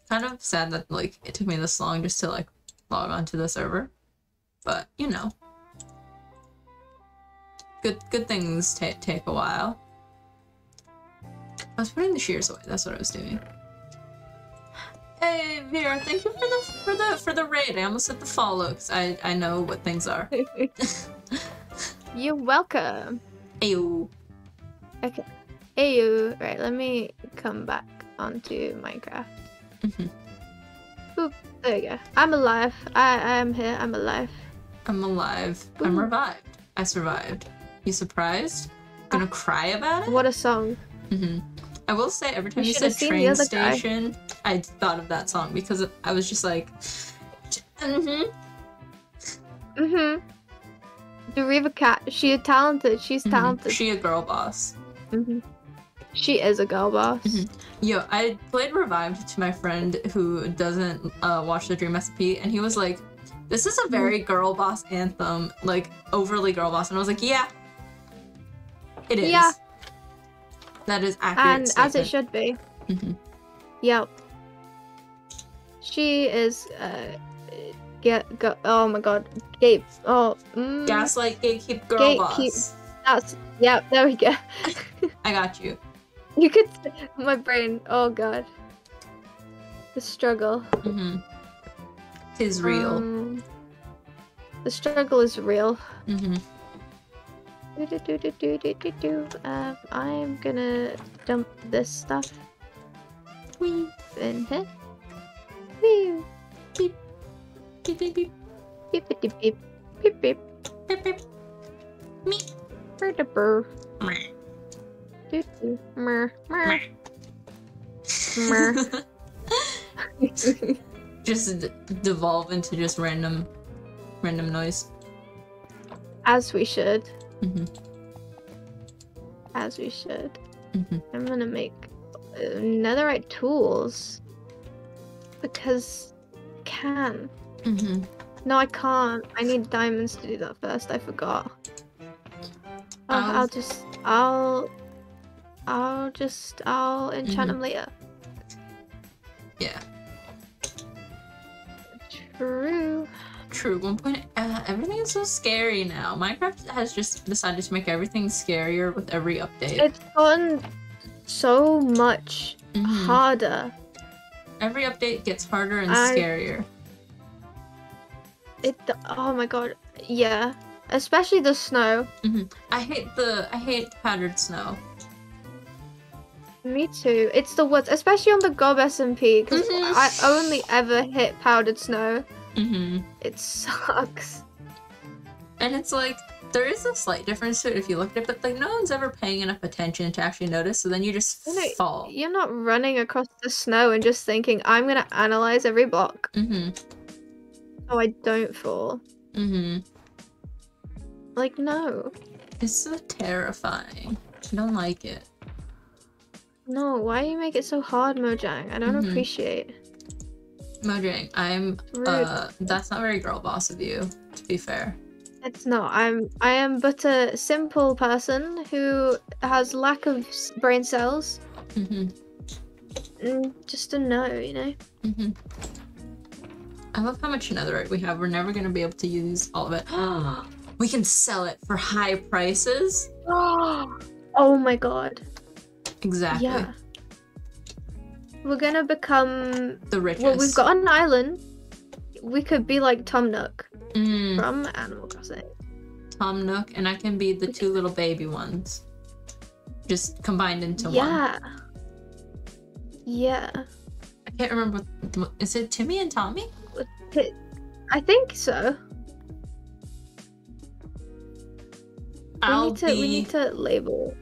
Kind of sad that, like, it took me this long just to, like, log onto the server. But, you know. Good things take a while. I was putting the shears away. That's what I was doing. Hey Vera, thank you for the raid. I almost said the follow because I know what things are. You're welcome. Ayo. Okay. Ayo. Right, let me come back onto Minecraft. Oop, there you go. I'm alive. I am here. I'm alive. I'm alive. Ooh. I'm revived. I survived. You surprised? Gonna cry about it? What a song. I will say, every time you said train station, I thought of that song because I was just like, The Riva Cat, she is talented. She's talented. She a girl boss. She is a girl boss. Yo, I played Revived to my friend who doesn't watch the Dream SMP, and he was like, this is a very girl boss anthem, like overly girl boss, and I was like, yeah. It is. Yeah. That is accurate And statement. as it should be. Yep. She is, oh my god. Gaslight, gatekeep, girl boss. That's yeah. There we go. I got you. You could. My brain. Oh god. The struggle. Mm-hmm. Tis real. The struggle is real. Mm-hmm. I'm gonna dump this stuff Wee. in here. Wee. Beep. Beep beep beep. Beep beep beep beep beep beep. Beep beep. Me. Burr da burr. Meh. Doo doo. Mer mer mer. Just devolve into just random noise. As we should. Mm-hmm. As we should. Mm-hmm. I'm gonna make netherite tools because I can. Mm-hmm. No, I can't. I need diamonds to do that first. I forgot. I'll enchant them later. Yeah. True. True. 1 point. Everything is so scary now. Minecraft has just decided to make everything scarier with every update. It's gotten so much harder. Every update gets harder and scarier. Oh my god. Yeah. Especially the snow. I hate powdered snow. Me too. It's the woods, especially on the Gob SMP, because I only ever hit powdered snow. It sucks. And it's like, there is a slight difference to it if you look at it, but like no one's ever paying enough attention to actually notice, so then you just fall. You're not running across the snow and just thinking, I'm gonna analyze every block. Oh, I don't fall. Like, no. It's so terrifying. I don't like it. No, why do you make it so hard, Mojang? I don't appreciate. Mojang, that's not very girl boss of you, to be fair. It's not. I am but a simple person who has lack of brain cells. Just to know, you know? I love how much netherite we have. We're never gonna be able to use all of it. We can sell it for high prices. Oh my god. Exactly. Yeah. We're gonna become the richest. Well, we've got an island. We could be like Tom Nook from Animal Crossing. Tom Nook, and I can be the two little baby ones. Just combined into one. Yeah. I can't remember. Is it Timmy and Tommy? I think so. We need to label.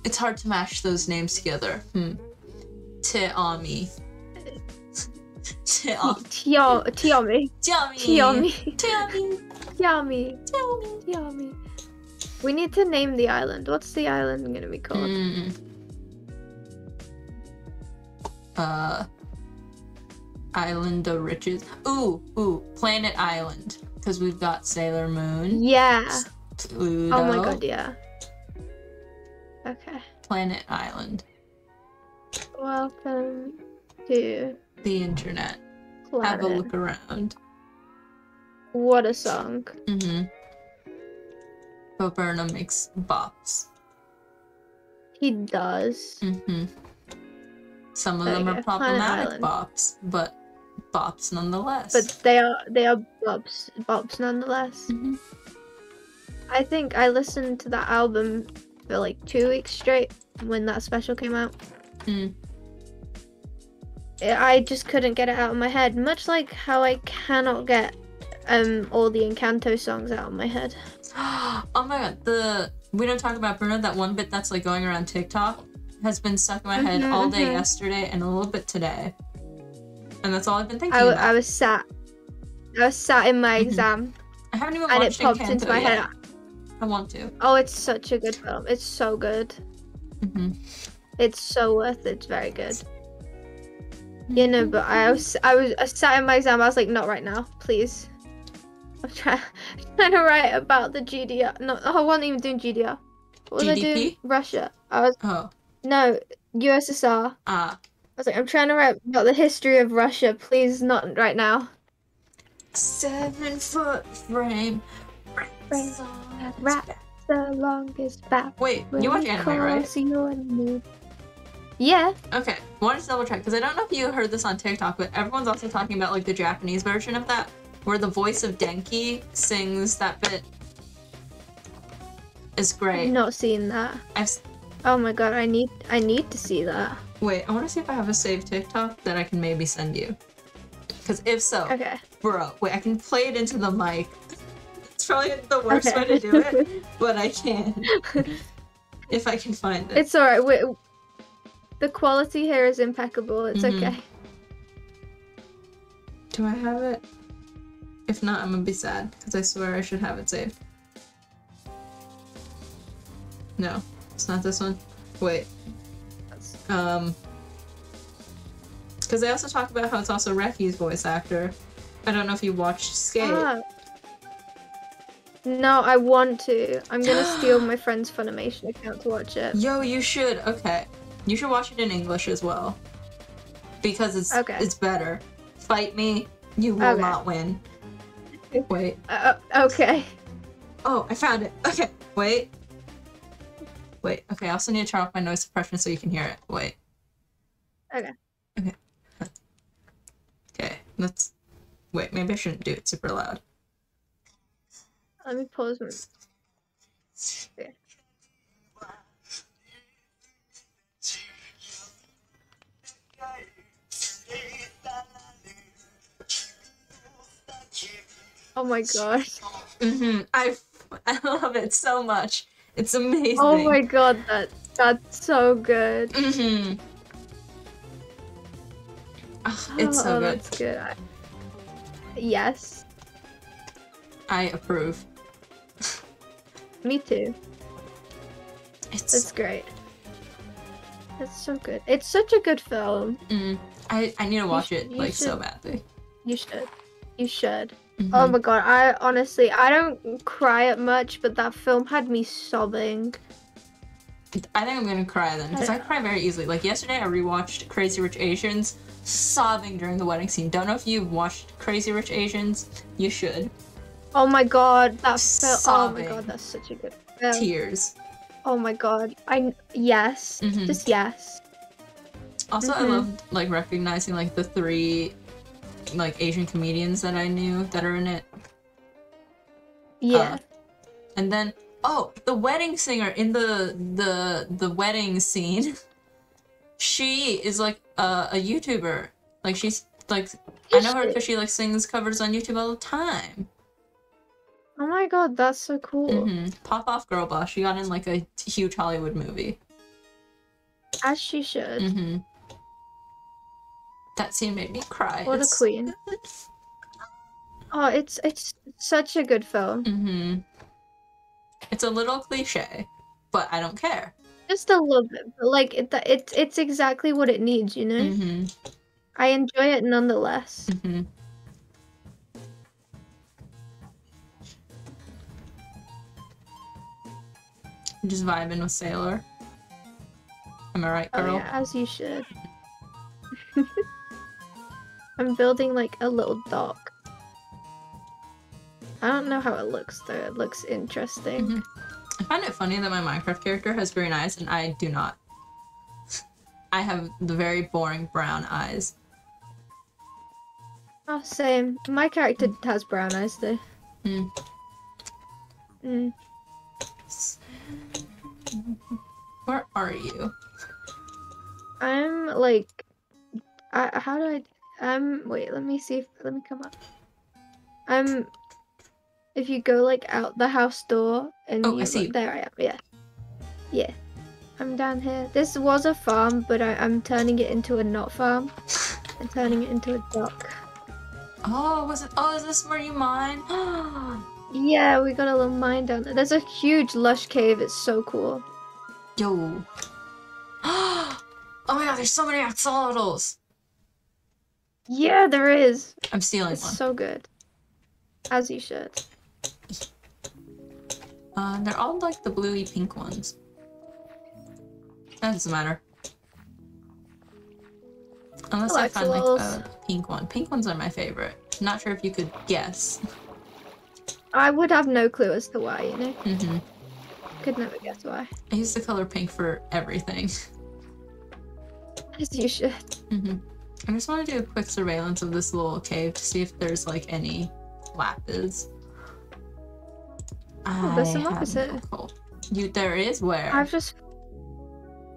It's hard to mash those names together. Tiami. Tiami. We need to name the island. What's the island gonna be called? Island of Riches. Ooh, Planet Island. Because we've got Sailor Moon. Yeah. Pluto. Oh my god, yeah. Okay. Planet Island. Welcome to the internet. Planet. Have a look around. What a song. But Burnham makes bops. He does. Some of them are problematic bops, but bops nonetheless. But they are bops nonetheless. I think I listened to that album for like 2 weeks straight when that special came out. I just couldn't get it out of my head, much like how I cannot get all the Encanto songs out of my head. Oh my god, we don't talk about Bruno, that one bit that's like going around TikTok has been stuck in my head all day yesterday and a little bit today. And that's all I've been thinking about. I was sat in my exam. I haven't even and watched it popped Encanto into my yet. head. I want to. Oh, it's such a good film. It's so good. It's so worth it. It's very good. You know, but I sat in my exam. I was like, not right now, please. I'm trying to write about the GDR. No, I wasn't even doing GDR. What was I doing? Russia. No, USSR. I was like, I'm trying to write about the history of Russia. Please, not right now. 7 foot frame. brain that raps the longest back. Wait, you watch anime, right? Yeah. Okay, wanted to double check because I don't know if you heard this on TikTok, but everyone's also talking about like the Japanese version of that, where the voice of Denki sings that bit. It's great. I've not seen that. Oh my god, I need to see that. Wait, I want to see if I have a saved TikTok that I can maybe send you. Because if so, okay. Bro, wait, I can play it into the mic. It's probably the worst way to do it, but I can. If I can find it. It's alright. The quality here is impeccable. It's okay. Do I have it? If not, I'm gonna be sad, because I swear I should have it saved. No, it's not this one. Wait. Because they also talk about how it's also Reki's voice actor. I don't know if you watched Skate. No, I want to. I'm gonna steal my friend's Funimation account to watch it. Yo, you should. Okay. You should watch it in English as well. Because it's better. Fight me, you will not win. Wait. Okay. Oh, I found it. Okay, wait. Wait, okay, I also need to turn off my noise suppression so you can hear it. Wait. Okay. Okay. Okay, let's... Wait, maybe I shouldn't do it super loud. Let me pause my... Okay. Oh my gosh. I love it so much. It's amazing. Oh my god, that's so good. It's so good. That's good. Yes. I approve. Me too. It's great. It's so good. It's such a good film. I need to watch it like so badly. You should. You should. Oh my god, I don't cry at much, but that film had me sobbing. I think I'm gonna cry then, because I cry very easily. Like yesterday I rewatched Crazy Rich Asians, sobbing during the wedding scene. Don't know if you've watched Crazy Rich Asians. You should. Oh my god, that film. Oh my god, that's such a good film. Tears. Oh my god. Yes. Just yes. Also, I loved like recognizing like the 3 like Asian comedians that I knew that are in it. Yeah. And then the wedding singer in the wedding scene. She is like a YouTuber. Like she's like I know her because she like sings covers on YouTube all the time. Oh my god, that's so cool. Pop off girl boss. She got in like a huge Hollywood movie. As she should. That scene made me cry. What a queen. Oh, it's such a good film. It's a little cliche, but I don't care. Just a little bit, but like it's exactly what it needs, you know? I enjoy it nonetheless. I'm just vibing with Sailor. Am I right, girl? Oh yeah, as you should. I'm building like a little dock. I don't know how it looks though. It looks interesting. I find it funny that my Minecraft character has green eyes and I do not. I have the very boring brown eyes. Oh, same. My character has brown eyes though. Where are you? I'm like... how do I... wait, let me see if... Let me come up. If you go like out the house door and I see. There I am, yeah. Yeah. I'm down here. This was a farm, but I'm turning it into a not farm. I'm turning it into a dock. Oh, was it? Oh, is this where you mine? Yeah, we got a little mine down there. There's a huge lush cave. It's so cool. Yo. Oh my god, there's so many axolotls. Yeah, there is. I'm stealing one. It's so good. As you should. They're all like the bluey pink ones. That doesn't matter. Unless I find like a pink one. Pink ones are my favorite. Not sure if you could guess. I would have no clue as to why, you know? Mm-hmm. Could never guess why. I use the color pink for everything. As you should. Mm-hmm. I just want to do a quick surveillance of this little cave to see if there's like any lapis. Oh, there's some lapis no here. clue. There is where?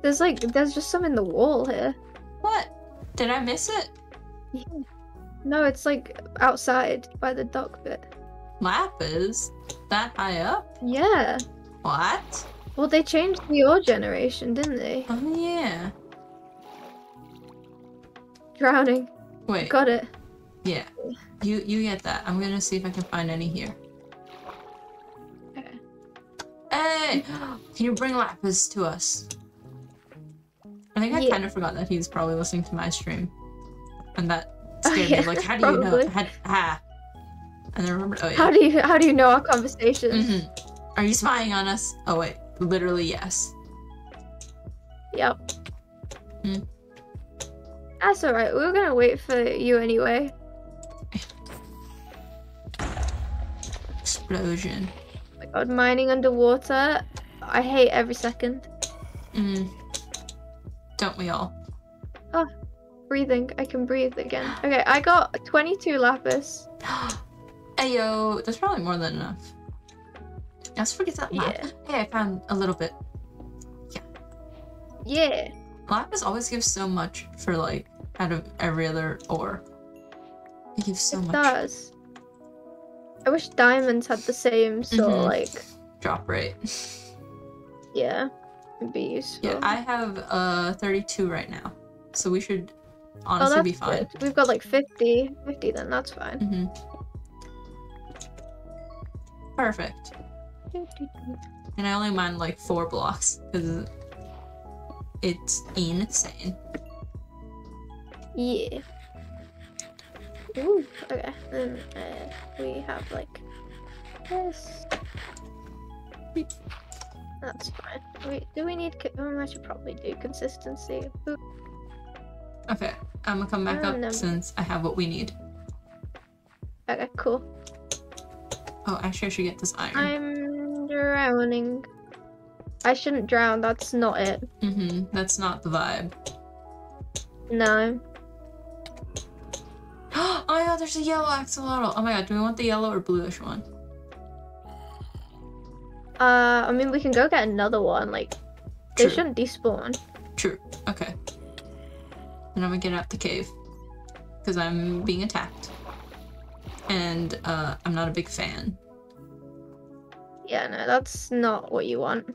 There's just some in the wall here. What? Did I miss it? Yeah. No, it's like outside by the dock bit. Lapis? That high up? Yeah. What? Well, they changed the ore generation, didn't they? Oh yeah. Drowning. Wait. Got it. Yeah. You get that. I'm gonna see if I can find any here. Okay. Hey! Can you bring lapis to us? I think I kind of forgot that he's probably listening to my stream. And that scared me. Like, how do you know? And then remembered, oh yeah. How do you know our conversations? Mm-hmm. Are you spying on us? Oh wait, literally yes. Yep. Hmm. That's alright, we were gonna wait for you anyway. Explosion. Oh my god, mining underwater. I hate every second. Don't we all? Oh, breathing. I can breathe again. Okay, I got 22 lapis. Ayo, that's probably more than enough. Let's forget that lapis. Hey, I found a little bit. Yeah. Yeah. Lapis always gives so much for like out of every other ore. It gives so much. It does. I wish diamonds had the same sort of like drop rate. Yeah, it'd be useful. Yeah, I have 32 right now, so we should honestly be fine. Good. We've got like 50 then, that's fine. Perfect. And I only mined like 4 blocks because it's insane. Yeah. Ooh, okay. Then we have like this. That's fine. Wait, do we need? I should probably do consistency. Ooh. Okay, I'm gonna come back up since I have what we need. Okay, cool. Oh, actually, I should get this iron. I'm drowning. I shouldn't drown. That's not it. That's not the vibe. No. Oh my god, there's a yellow axolotl. Oh my god, do we want the yellow or bluish one? I mean, we can go get another one. Like, they shouldn't despawn. True. Okay. And I'm gonna get out the cave because I'm being attacked, and I'm not a big fan. Yeah, no, that's not what you want.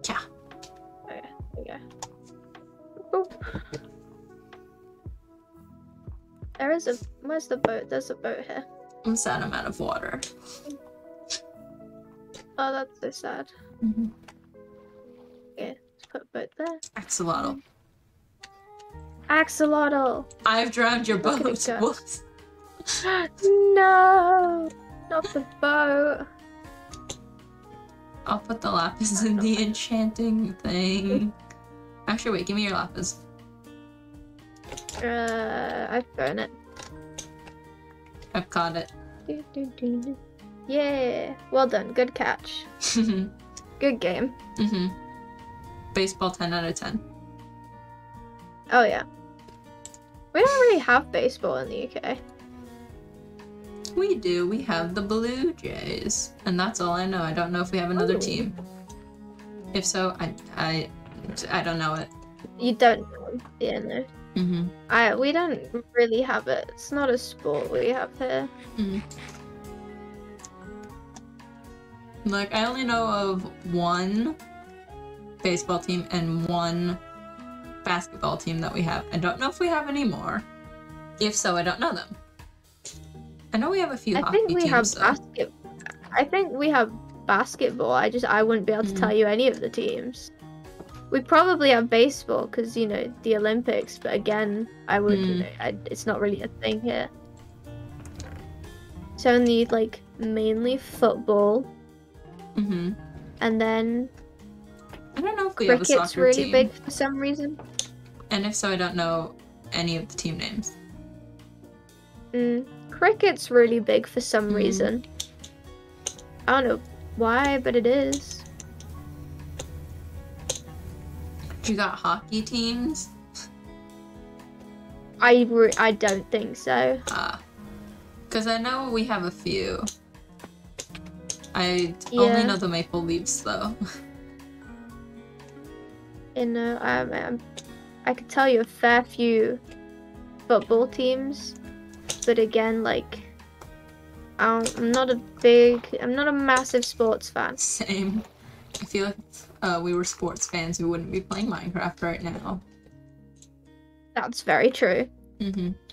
Yeah. Okay, there we go. Where's the boat? There's a boat here. I'm sad I'm out of water. Oh, that's so sad. Okay, let's put a boat there. Axolotl. Axolotl! I've drowned your boat. No! Not the boat. I'll put the lapis in the enchanting thing. Actually, wait, give me your lapis. I've thrown it. I've caught it. Yeah! Well done, good catch. Good game. Baseball 10 out of 10. Oh yeah. We don't really have baseball in the UK. We do. We have the Blue Jays. And that's all I know. I don't know if we have another team. If so, I don't know it. You don't know? Yeah, no. We don't really have it. It's not a sport we have here. Like, I only know of one baseball team and one basketball team that we have. I don't know if we have any more. If so, I don't know them. I know we have a few hockey teams. I think we have basketball. I wouldn't be able to tell you any of the teams. We probably have baseball because, you know, the Olympics, but again, I wouldn't, it's not really a thing here. So only, like, mainly football. And then I don't know if we have a soccer cricket's really team. big for some reason. And if so, I don't know any of the team names. Cricket's really big for some reason. I don't know why, but it is. You got hockey teams? I don't think so. Because I know we have a few. I only know the Maple Leafs, though. You know, I could tell you a fair few football teams, but again, like, I'm not a massive sports fan. Same. I feel like if we were sports fans, we wouldn't be playing Minecraft right now. That's very true.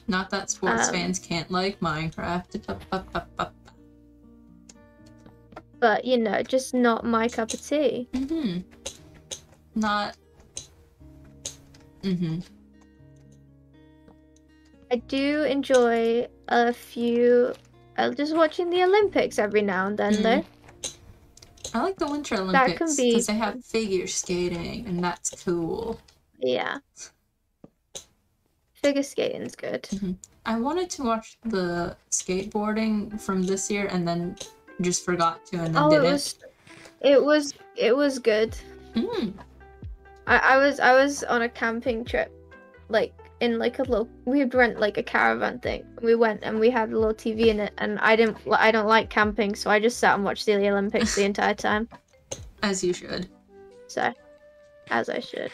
Not that sports fans can't like Minecraft. But, you know, just not my cup of tea. Not... I do enjoy a few... just watching the Olympics every now and then, though. I like the Winter Olympics because they have figure skating, and that's cool. Yeah. Figure skating's good. I wanted to watch the skateboarding from this year, and then just forgot to, and then didn't. It was good. I was on a camping trip, like in like a little. We'd rent like a caravan thing. We went and we had a little TV in it, and I don't like camping, so I just sat and watched the Olympics the entire time. As you should. So, as I should.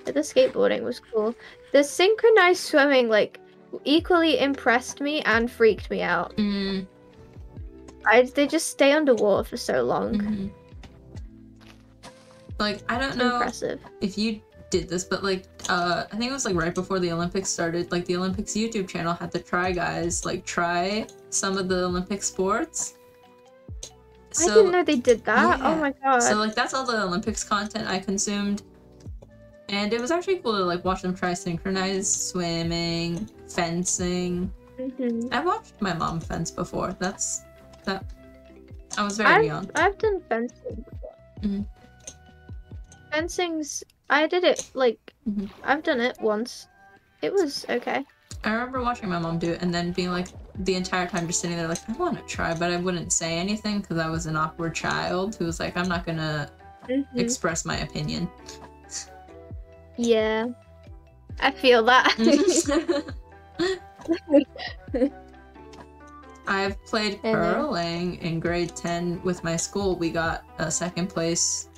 But the skateboarding was cool. The synchronized swimming like equally impressed me and freaked me out. They just stay underwater for so long. Like, I don't know Impressive. if you did this, but like, I think it was like right before the Olympics started, like the Olympics YouTube channel had the Try Guys, like, try some of the Olympic sports. I didn't know they did that. Yeah. Oh my god. So like, that's all the Olympics content I consumed. And it was actually cool to like watch them try synchronized swimming, fencing. I've watched my mom fence before. I was very young. I've done fencing before. Fencing's... I did it, like... I've done it once. It was okay. I remember watching my mom do it and then being like, the entire time just sitting there like, I want to try, but I wouldn't say anything because I was an awkward child who was like, I'm not gonna express my opinion. Yeah. I feel that. I've played curling in grade 10 with my school. We got a second place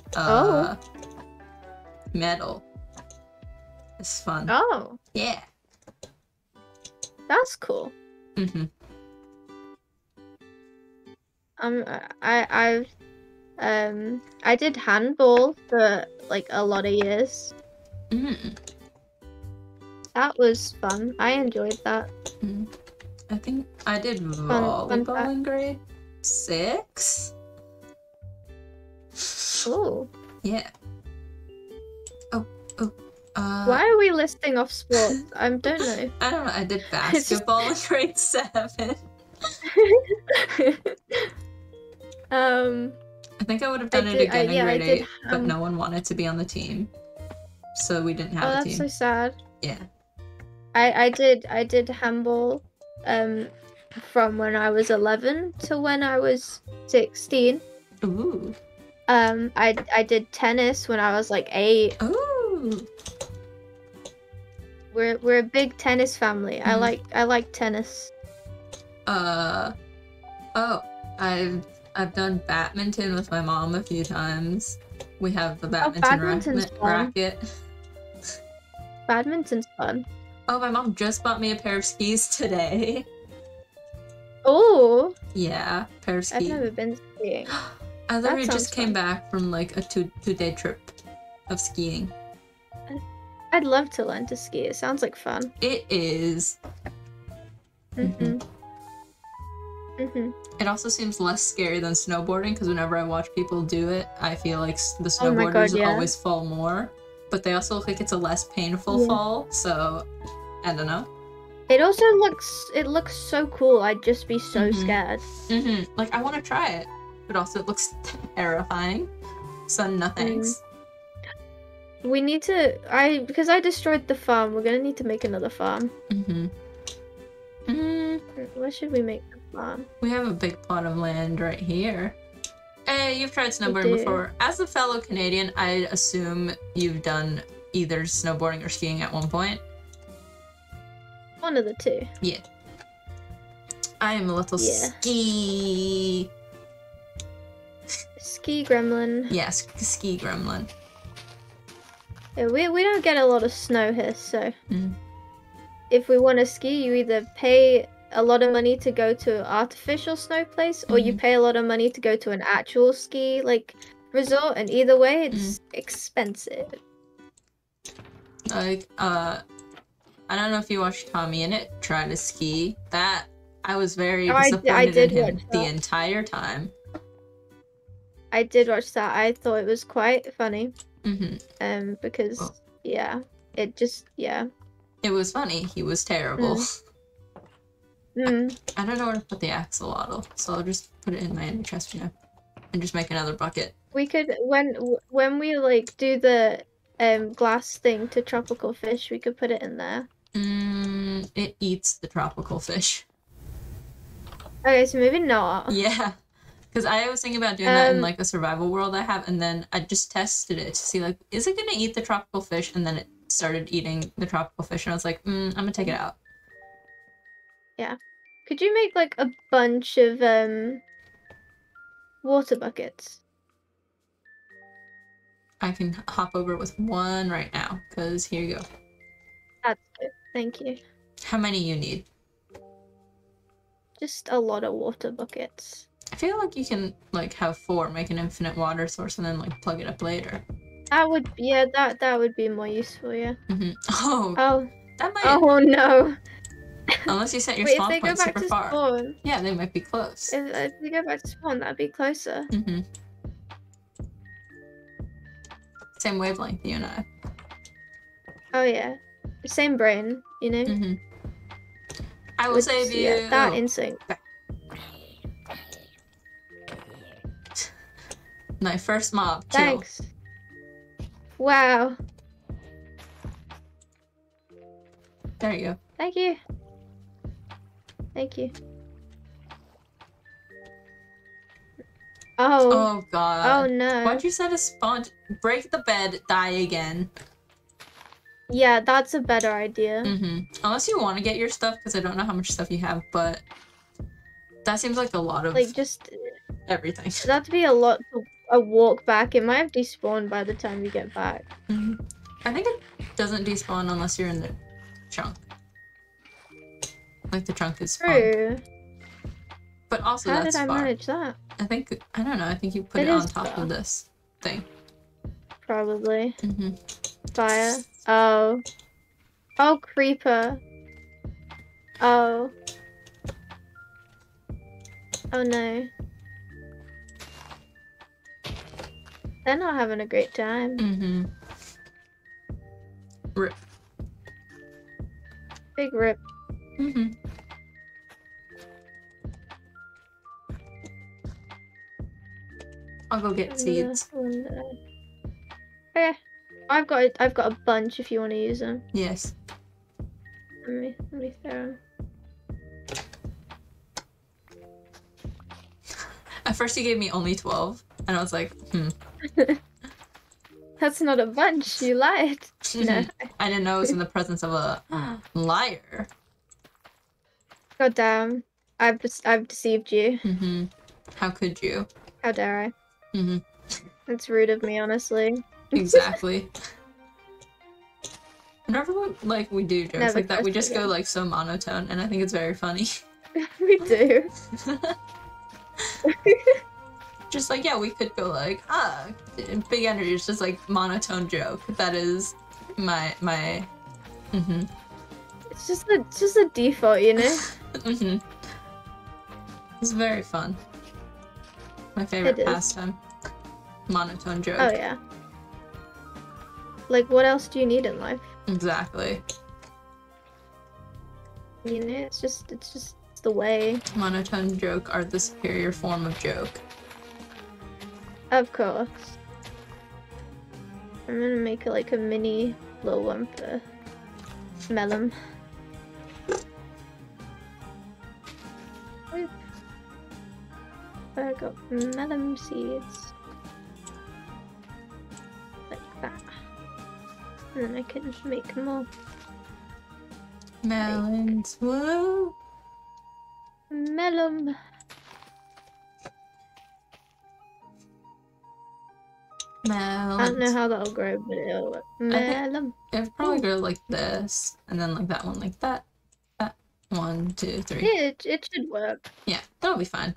medal. It's fun. Oh. Yeah. That's cool. I did handball for like a lot of years. That was fun. I enjoyed that. I think I did volleyball in grade 6. Oh. Yeah. Why are we listing off sports? I don't know. I don't know. I did basketball in grade 7. I think I would have done it again in grade 8, but no one wanted to be on the team, so we didn't have a team. Oh, that's so sad. Yeah. I did handball from when I was 11 to when I was 16. Ooh. I did tennis when I was like 8. Ooh. We're a big tennis family. I like tennis. I've done badminton with my mom a few times. We have the badminton racket. Badminton's fun. Oh, my mom just bought me a pair of skis today. Oh. Yeah, pair of skis. I've never been skiing. I literally just came back from like a two-day trip of skiing. I'd love to learn to ski. It sounds like fun. It is. It also seems less scary than snowboarding because whenever I watch people do it, I feel like the snowboarders always fall more. But they also look like it's a less painful fall, so I don't know. It also looks so cool. I'd just be so scared. Like, I want to try it, but also it looks terrifying. So no thanks. We need to. Because I destroyed the farm. We're gonna need to make another farm. Where should we make the farm? We have a big plot of land right here. Hey, you've tried snowboarding before. As a fellow Canadian, I assume you've done either snowboarding or skiing at one point. One of the two. Yeah. I am a little ski gremlin. Yes, ski gremlin. Yeah, we don't get a lot of snow here, so if we want to ski, you either pay a lot of money to go to an artificial snow place, or you pay a lot of money to go to an actual ski resort, and either way, it's expensive. Like, I don't know if you watched Tommy in it try to ski. That I was very disappointed in him the entire time. I did watch that. I thought it was quite funny. Because it was funny. He was terrible. I don't know where to put the axolotl, so I'll just put it in my inner chest, you know, and just make another bucket. We could when we do the glass thing to tropical fish, we could put it in there. It eats the tropical fish. Okay, so maybe not. Yeah, because I was thinking about doing that in a survival world I have, and then I just tested it to see is it gonna eat the tropical fish, and then it started eating the tropical fish, and I was like, I'm gonna take it out. Yeah. Could you make a bunch of water buckets? I can hop over with one right now, because here you go. That's good. Thank you. How many you need? Just a lot of water buckets. I feel like you can have 4, make an infinite water source, and then plug it up later. That would that would be more useful, yeah. Oh. That might. Oh no. Unless you set your spawn point super far. Spawn, yeah, they might be close. If we go back to spawn, that'd be closer. Same wavelength, you and I. Oh yeah, same brain, you know. I will save you. Yeah, that in sync. My first mob kill. Thanks. Wow. There you go. Thank you. Thank you. Oh god. Oh no. Why'd you set a spawn? Break the bed, die again. Yeah, that's a better idea. Unless you want to get your stuff, because I don't know how much stuff you have, but that seems like a lot of just everything. That'd be a walk back. It might have despawned by the time you get back. I think it doesn't despawn unless you're in the chunk. The chunk is true. But also how that's did I far. Manage that? I don't know. I think you put it on top of this thing. Probably. Fire. Oh. Oh, creeper. Oh. Oh no. They're not having a great time. Rip. Big rip. I'll go get seeds. Okay. I've got a bunch if you want to use them. Yes. Let me throw them. At first you gave me only 12, and I was like, That's not a bunch, you lied. No. I didn't know it was in the presence of a liar. God damn. I've deceived you. How could you? How dare I? It's rude of me, honestly. Exactly. Whenever we do jokes like that, we just go so monotone, and I think it's very funny. We do. Just yeah, we could go big energy. It's just monotone joke. That is my. It's just a default, you know. It's very fun. My favorite pastime. Monotone joke. Oh yeah. What else do you need in life? Exactly. You know, it's just the way. Monotone joke are the superior form of joke. Of course. I'm gonna make it a mini little one for Melon. I got melon seeds. Like that. And then I can make more. Melons. Woo! Melon. Melons. I don't know how that'll grow, but it'll work. Melon. It'll probably grow like this, and then like that one, like that. That 1, 2, 3. Yeah, it should work. Yeah, that'll be fine.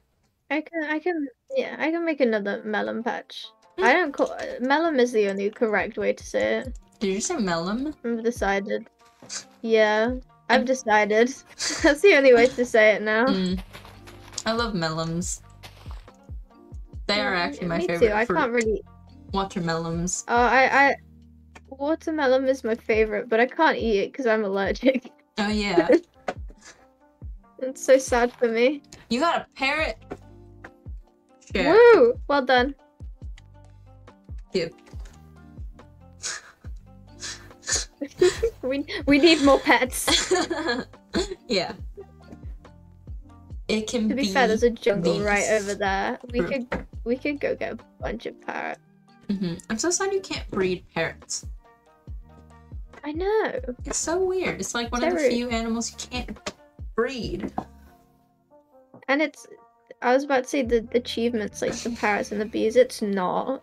I can make another melon patch. I don't call melon is the only correct way to say it. Did you say melon? I've decided. Yeah, I've decided. That's the only way to say it now. I love melons. They are actually my Me favorite too. I fruit. can't really. Watermelons. I watermelon is my favorite, but I can't eat it because I'm allergic. Oh yeah. It's so sad for me. You got a parrot? Share. Woo! Well done. Cute. we need more pets. Yeah. It can To be be fair, there's a jungle Venus. right over there. True. We could go get a bunch of parrots. I'm so sad you can't breed parrots. I know. It's so weird. It's like one of the Sorry. few animals you can't breed. And I was about to say the achievements, like the parrots and the bees, it's not.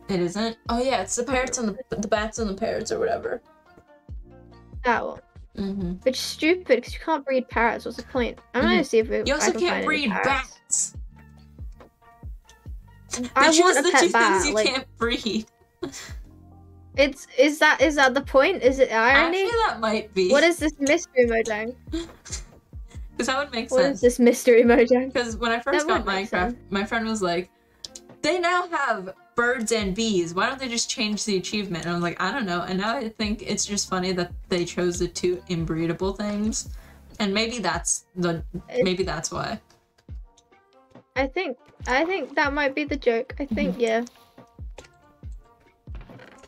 It isn't? Oh yeah, it's the parrots and the bats and the parrots or whatever. That one. It's stupid because you can't breed parrots. What's the point? I'm gonna see if You also I can can't find breed any parrots. bats. I They're want just a the pet two bat. things you Like, can't breed. is that the point? Is it irony? Actually, that might be. What is this mystery mojang? Because that would make What sense. is this mystery mojang? Because when I first That got would make Minecraft, sense. my friend was like, they now have birds and bees. Why don't they just change the achievement? And I was like, I don't know. And now I think it's just funny that they chose the two inbreedable things. And maybe that's why. I think that might be the joke. I think yeah.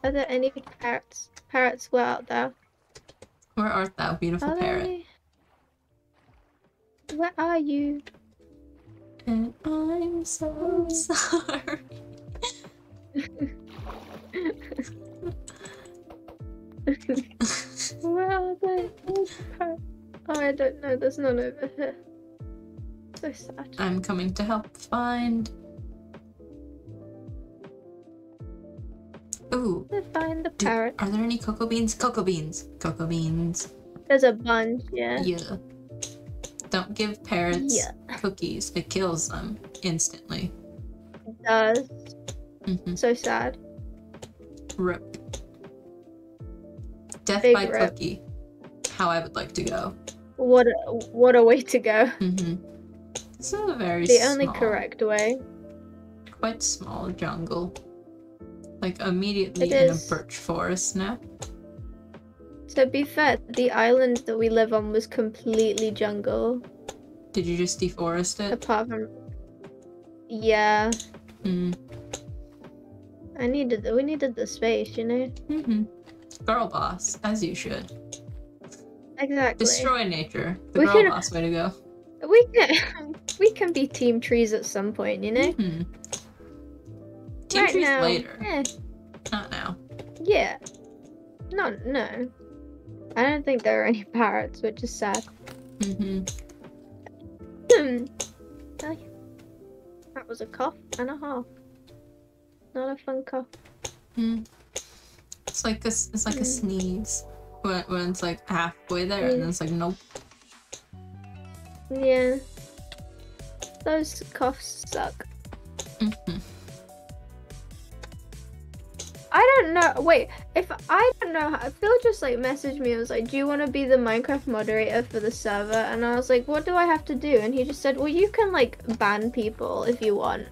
Are there any parrots? Parrots were out there. Where art thou, beautiful Are parrot? they? Where are you? And I'm so sorry. Where are they? Oh, I don't know. There's none over here. So sad. I'm coming to help find. Ooh. To find the parrot. Are there any cocoa beans? Cocoa beans. Cocoa beans. There's a bunch, yeah. Yeah. Don't give parrots Yeah. cookies. It kills them instantly. It does. Mhm. So sad. Rip. Death Big by rip. cookie. How I would like to go. What a way to go. This is a very The only small, correct way. quite small jungle. Like immediately It in a is. birch forest now. To be fair, the island that we live on was completely jungle. Did you just deforest it? Apart from... Yeah. Mm. We needed the space, you know? Girl boss, as you should. Exactly. Destroy nature. The We girl should- boss way to go. We can be team trees at some point, you know? Team Right trees now, later. eh, Not now. yeah. No. I don't think there are any parrots, which is sad. That was a cough and a half. Not a fun cough. It's like a sneeze. When it's like halfway there and then it's like nope. Yeah. Those coughs suck. I don't know. Wait, if I don't know, Phil just like messaged me. I was like, "Do you want to be the Minecraft moderator for the server?" And I was like, "What do I have to do?" And he just said, "Well, you can like ban people if you want."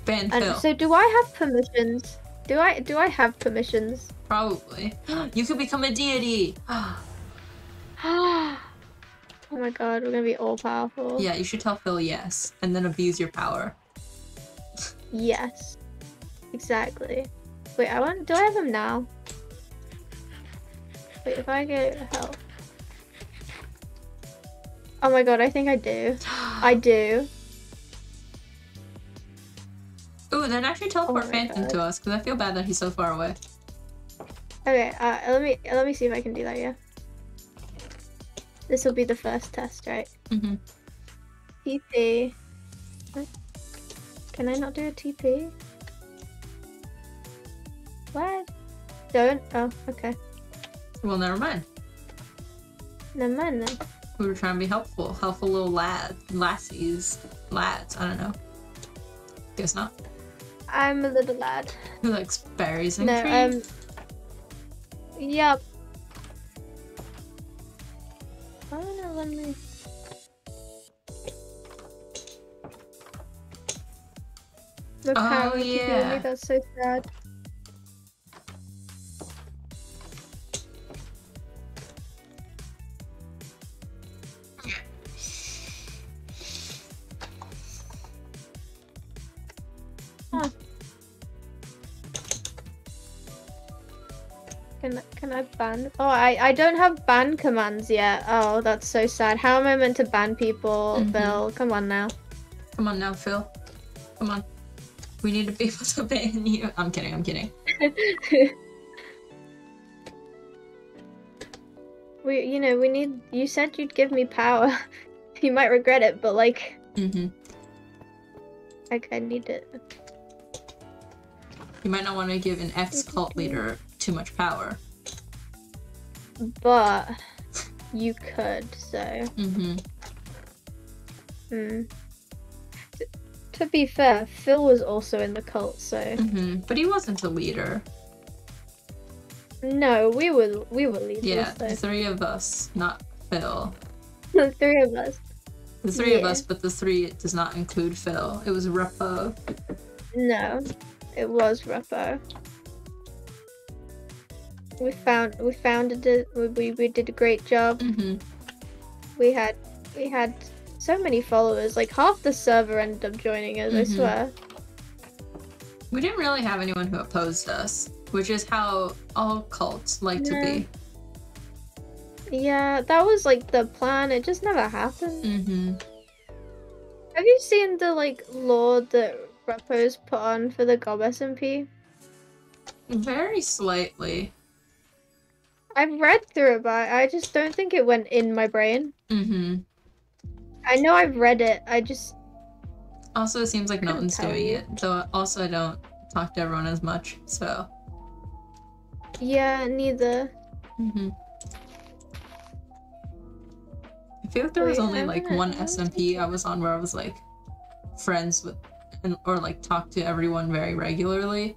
Ban And Phil. so, do I have permissions? Do I have permissions? Probably. You could become a deity. Oh my god, we're gonna be all powerful. Yeah, you should tell Phil yes, and then abuse your power. Yes. Exactly. Wait, do I have him now? Wait, if I get help. Oh my god, I think I do. I do. Ooh, then actually teleport Oh my Phantom God. to us, because I feel bad that he's so far away. Okay, let me see if I can do that, yeah. This will be the first test, right? Mm-hmm. TP. Can I not do a TP? What? Don't? Oh, okay. Well, never mind. Never mind then. We were trying to be helpful. Helpful little lads. I don't know. Guess not. I'm a little lad. Who likes berries and No, cream? Yep. Oh no, let me. The cat would keep yeah. me, that's so sad. Huh. Can I ban? Oh, I don't have ban commands yet. Oh, that's so sad. How am I meant to ban people, Phil? Come on now. Come on now, Phil. Come on. We need to be able to ban you. I'm kidding, I'm kidding. we need. You said you'd give me power. You might regret it, but like. I need it. You might not want to give an ex-cult leader too much power. But you could, so. To be fair, Phil was also in the cult, so. But he wasn't a leader. No, we were leaders. Yeah, though. the three of us, not Phil. The three of us. The three of us, but the three does not include Phil. It was Rupo. No, it was Rupo. We founded it. We did a great job. We had so many followers. Like half the server ended up joining us. I swear. We didn't really have anyone who opposed us, which is how all cults like to be. Yeah, that was like the plan. It just never happened. Have you seen the like lore that Rupo's put on for the Gob SMP? Very slightly. I've read through it, but I just don't think it went in my brain. I know I've read it. I just. Also, it seems like no one's doing you. it. Though, also, I don't talk to everyone as much, so. Yeah, neither. I feel like there was only like one SMP I was on where I was like friends with, or like talked to everyone very regularly.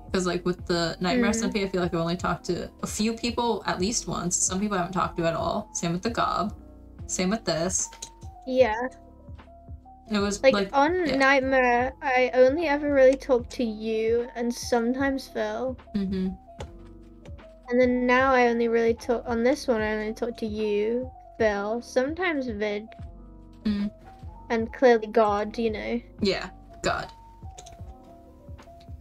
Because like with the Nightmare SMP, I feel like I've only talked to a few people at least once. Some people I haven't talked to at all. Same with the Gob. Same with this. Yeah. It was like on Nightmare, I only ever really talked to you and sometimes Phil. And then now I only really talk on this one. I only talk to you, Phil, sometimes Vid, and clearly God. You know. Yeah, God.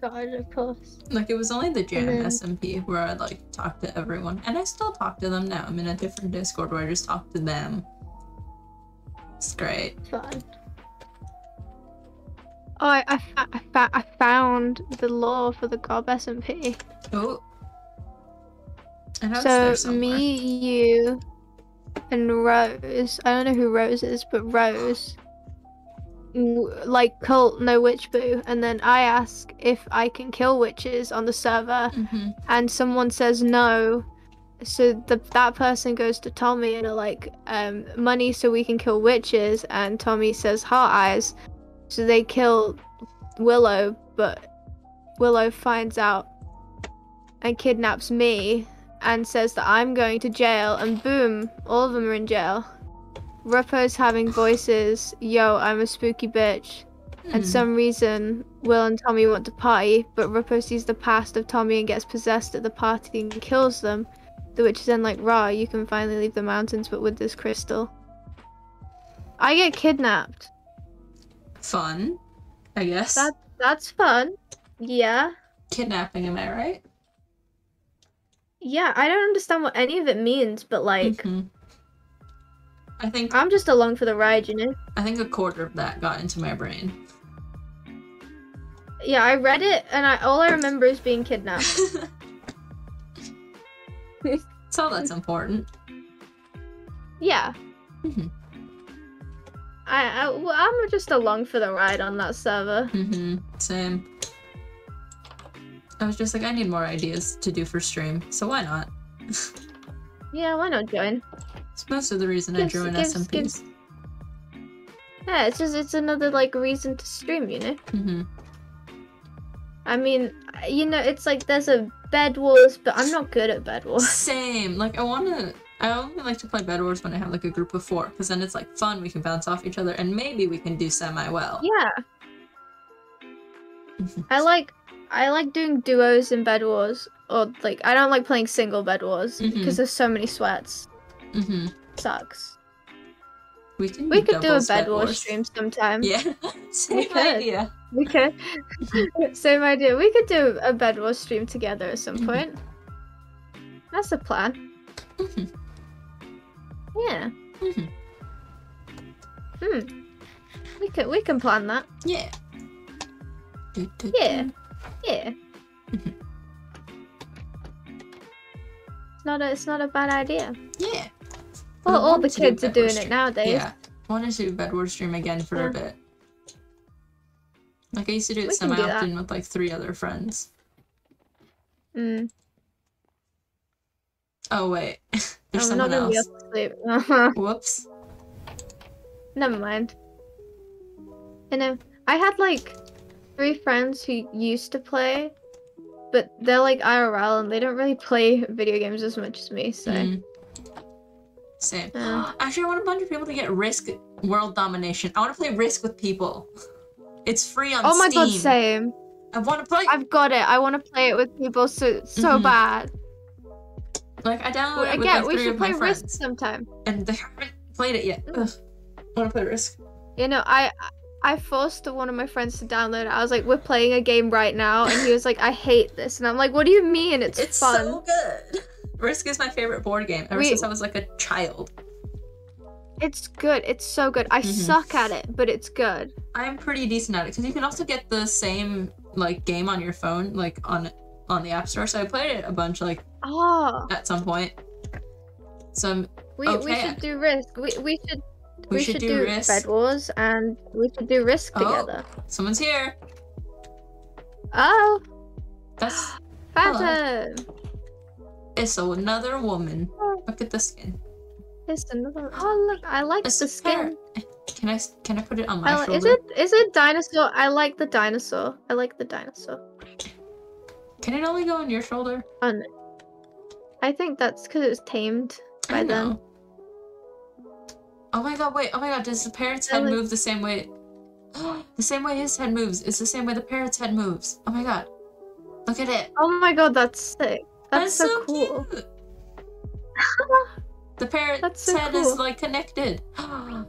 God, of course. Like it was only the Jam SMP where I like talked to everyone, and I still talk to them now. I'm in a different Discord where I just talk to them. It's great. Fun. Oh, I found the lore for the Gob SMP. Oh. So me, you, and Rose. I don't know who Rose is, but Rose. Like cult no witch boo, and then I ask if I can kill witches on the server, and someone says no, so that person goes to Tommy and are like, money so we can kill witches, and Tommy says heart eyes, so they kill Willow, but Willow finds out and kidnaps me and says that I'm going to jail, and boom, all of them are in jail. Rupo's having voices, yo, I'm a spooky bitch. And some reason, Will and Tommy want to party, but Rupo sees the past of Tommy and gets possessed at the party and kills them. The witch is then like, rah, you can finally leave the mountains, but with this crystal. I get kidnapped. Fun, I guess. That's fun. Yeah. Kidnapping, am I right? Yeah, I don't understand what any of it means, but like... I think I'm just along for the ride, you know? I think a quarter of that got into my brain. Yeah, I read it, and all I remember is being kidnapped. So that's important. Yeah. Mm-hmm. I'm just along for the ride on that server. Mm-hmm. Same. I was just like, I need more ideas to do for stream, so why not? Yeah, why not join? It's most of the reason I joined SMPs. Yeah, it's another like reason to stream, you know? Mm-hmm. I mean, you know, it's like there's a Bed Wars, but I'm not good at Bed Wars. Same. Like, I only like to play Bed Wars when I have like a group of 4, because then it's like fun, we can bounce off each other, and maybe we can do semi-well. Yeah. I like doing duos in Bed Wars, or like, I don't like playing single Bed Wars, because there's so many sweats. Mm-hmm. Sucks. We could do a Bed Wars stream sometime. Yeah. Same idea. We could. Same idea. We could do a Bed Wars stream together at some point. That's a plan. Yeah. We can plan that. Yeah. Yeah. Yeah. It's not a bad idea. Yeah. Well, all the kids are doing it nowadays. Yeah. I want to do Bed Wars stream again for a bit. Like, I used to do it semi-often with like 3 other friends. Oh wait, there's someone not else. Gonna be able to sleep. Whoops. Never mind. You know, I had like 3 friends who used to play, but they're like IRL and they don't really play video games as much as me, so. Same. Actually, I want a bunch of people to get Risk World Domination. I want to play Risk with people. It's free on Steam. Oh my god, same. I want to play. I've got it. I want to play it with people so bad. Like, I downloaded it with again, like we 3 should of my play friends. Risk sometime. And they haven't played it yet. Ugh. I want to play Risk. You know, I forced one of my friends to download it. I was like, we're playing a game right now, and he was like, I hate this. And I'm like, what do you mean? It's fun. So good. Risk is my favorite board game ever since I was like a child. It's good. It's so good. I suck at it, but it's good. I'm pretty decent at it because you can also get the same like game on your phone, like on the App Store. So I played it a bunch, like at some point. So we should do Risk. We should do Risk. Bed Wars, and we should do Risk together. Someone's here. Oh. That's Phantom. It's another woman. Look at the skin. It's another. Oh look, I like the skin. Can I put it on my shoulder? Is it dinosaur? I like the dinosaur. I like the dinosaur. Can it only go on your shoulder? I think that's because it's tamed by them. Oh my god! Wait! Oh my god! Does the parrot's head move the same way? The same way his head moves. It's the same way the parrot's head moves. Oh my god! Look at it. Oh my god! That's sick. That's so cool. Cute. The parrot's head is like connected. I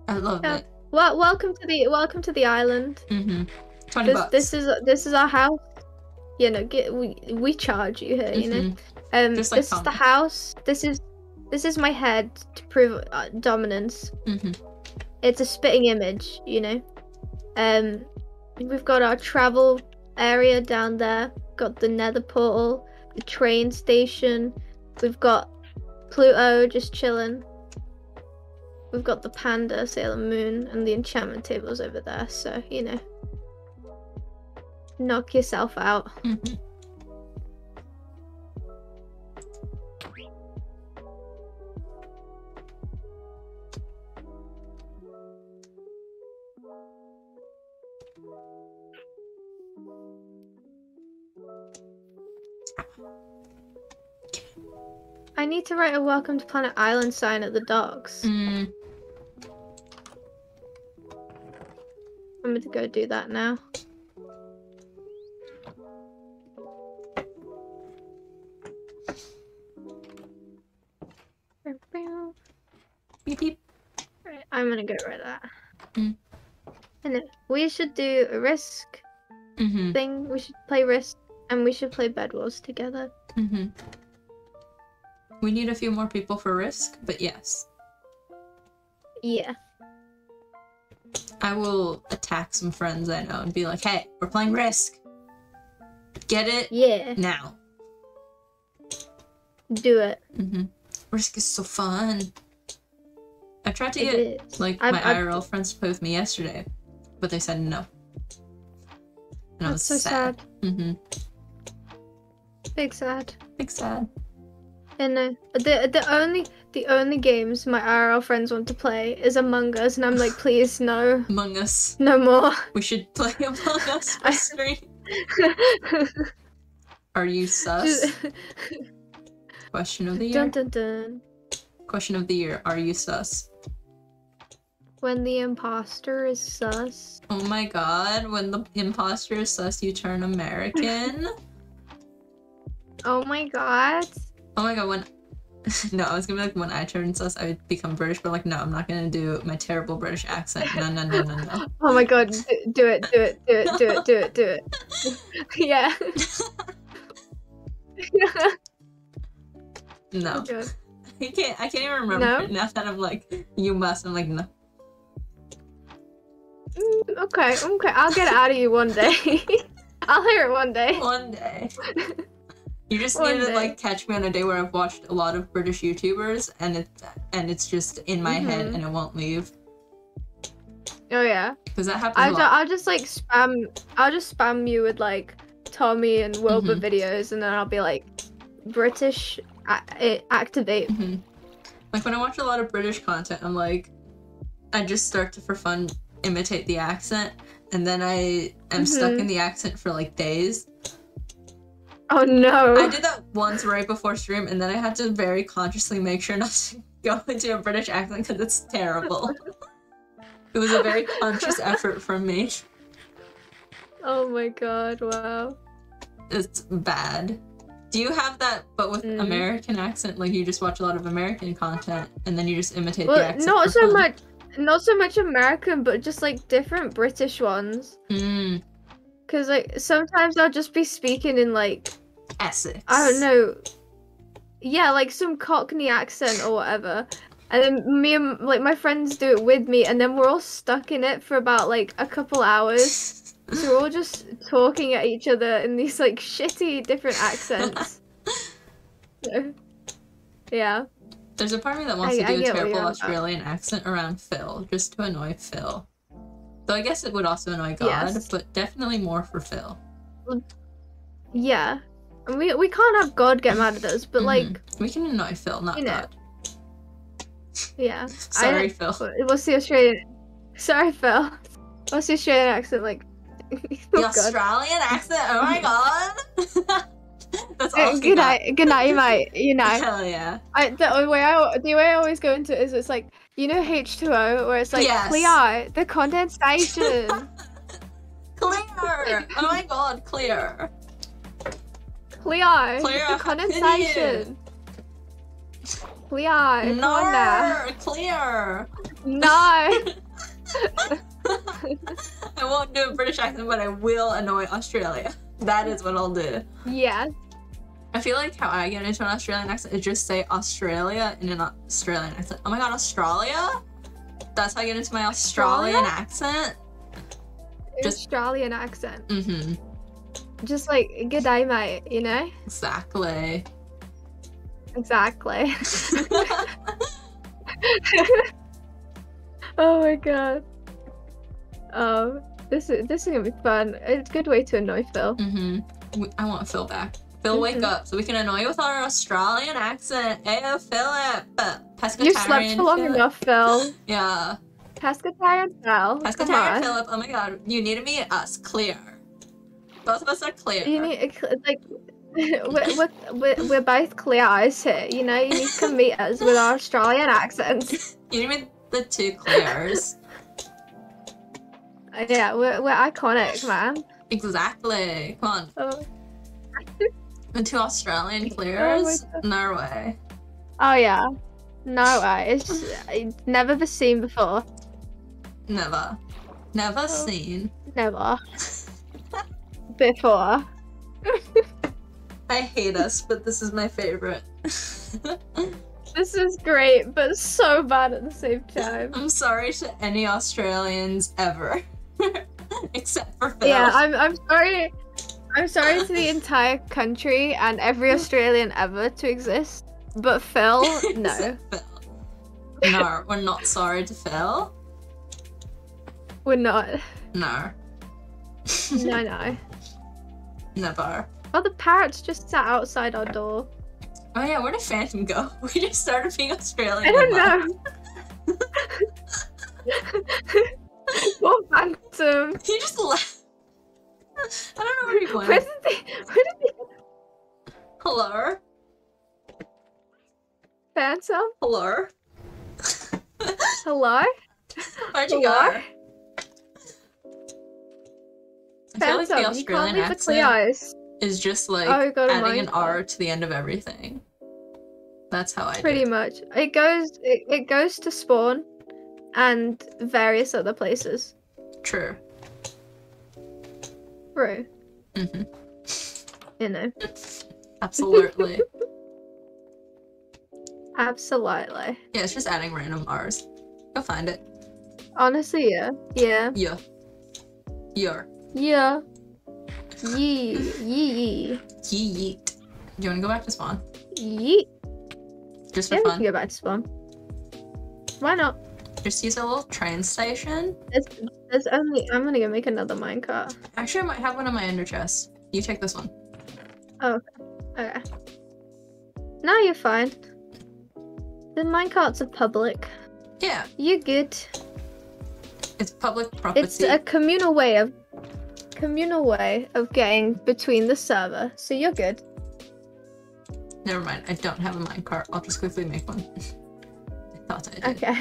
love it. Well, welcome to the island. $20 bucks. This is our house. You know, we charge you here. You know, this is the house. This is my head to prove dominance. It's a spitting image. You know, we've got our travel area down there. Got the Nether portal, the train station. We've got Pluto just chilling. We've got the panda, Sailor Moon, and the enchantment tables over there. So, you know, knock yourself out. I need to write a welcome to Planet Island sign at the docks. I'm gonna go do that now. Beep beep. Right, I'm gonna go write that. And then we should do a Risk thing. We should play Risk, and we should play Bed Wars together. We need a few more people for Risk, but yes. Yeah. I will attack some friends I know and be like, hey, we're playing Risk. Get it? Yeah. Now. Do it. Risk is so fun. I tried to get my IRL friends to play with me yesterday, but they said no. And I was so sad. Big sad. Big sad. And the only games my IRL friends want to play is Among Us, and I'm like, please no. Among Us. No more. We should play Among Us for stream. Are you sus? Question of the year. Dun, dun, dun. Question of the year. Are you sus? When the imposter is sus. Oh my god, when the imposter is sus, you turn American? Oh my god. Oh my god, when... No, I was gonna be like, when I turn sus, I would become British, but like, no, I'm not gonna do my terrible British accent. No, no, no, no, no. Oh my god, do it. Yeah. No. Oh I can't even remember No? it now that I'm like, you must. I'm like, no. Okay, I'll get it out of you one day. I'll hear it one day. One day. You just One need to day. like catch me on a day where I've watched a lot of British YouTubers and it's just in my head and it won't leave. Oh yeah. Because that happens a lot. I'll just spam you with like Tommy and Wilbur videos, and then I'll be like, British activate. Like when I watch a lot of British content, I'm like, I just start to for fun imitate the accent, and then I am stuck in the accent for like days. Oh no. I did that once right before stream, and then I had to very consciously make sure not to go into a British accent because it's terrible. It was a very conscious effort from me. Oh my god, wow. It's bad. Do you have that, but with American accent? Like you just watch a lot of American content, and then you just imitate the accent? Not so much American, but just like different British ones. Cause like sometimes I'll just be speaking in like Essex. I don't know. Yeah, like some Cockney accent or whatever. And then me and like my friends do it with me, and then we're all stuck in it for about like a couple hours. So we're all just talking at each other in these like shitty different accents. So, yeah. There's a part of me that wants to do a get what terrible you're on Australian accent around Phil, just to annoy Phil. Though I guess it would also annoy God, but definitely more for Phil. Yeah. And we can't have God get mad at us, but like we can annoy Phil, not you know. God. Yeah. Sorry, Phil. What's the Australian? Sorry, Phil. What's the Australian accent like? The Australian accent? Oh my god! That's awesome. Good night, mate. You know. Hell yeah. The way I always go into it is it's like, you know, H2O, where it's like clear the condensation. Clear. Oh my god, clear. Clear Clear. the condensation. Clear. No. Come on now. Clear. No. I won't do a British accent, but I will annoy Australia. That is what I'll do. Yeah. I feel like how I get into an Australian accent is just say Australia in an Australian accent. Oh my god, Australia? That's how I get into my Australian accent? Just Australian accent. Just like, good day, mate, you know? Exactly. Exactly. Oh my god. This is gonna be fun. It's a good way to annoy Phil. I want Phil back. Phil, wake up so we can annoy you with our Australian accent. Hey, Philip! Pescatarian. You slept for long enough, Phil. Yeah. Pescatarian Phil. Pescatarian Philip. Oh my god, you need to meet us. Clear. Both of us are clear. You need like we're both clear eyes here. You know, you need to come meet us with our Australian accents. You need to meet the two clears. Yeah, we're iconic, man. Exactly. Come on. Oh. The two Australian clears? No way. Oh yeah. No way. It's just, never been seen before. Never. Never seen. Never. Before. I hate us, but this is my favorite. This is great, but so bad at the same time. I'm sorry to any Australians ever. Except for Phil. Yeah, I'm sorry. I'm sorry to the entire country and every Australian ever to exist. But Phil, no. Except Phil. No, we're not sorry to Phil. We're not. No. No. Never. Oh, the parrots just sat outside our door. Oh yeah, where did Phantom go? We just started being Australian. I don't know. Poor Phantom. He just left. I don't know where he went. Where did he... Hello? Phantom? Hello? Hello? Where'd you Hello? go? I feel like the Phantom, you can't Australian leave the clear accent eyes. is just like Oh, you got a adding an Minecraft. R to the end of everything. That's how I Pretty do. much. It goes to spawn and various other places. True. True. Mm-hmm. You know. Absolutely. Absolutely. Yeah, it's just adding random R's. Go find it. Honestly, yeah. Yeah. Yeah. Your. Yeah. Yee. Yee. Yeet. Do you want to go back to spawn? Yeet. Just for Yeah, we fun? can go back to spawn. Why not? Just use a little train station? There's only... I'm gonna go make another minecart. Actually, I might have one in my ender chest. You take this one. Okay. No, you're fine. The minecarts are public. Yeah, You're good. it's public property. It's a communal way of getting between the server, so you're good. Never mind, I don't have a minecart. I'll just quickly make one. I thought I did. Okay.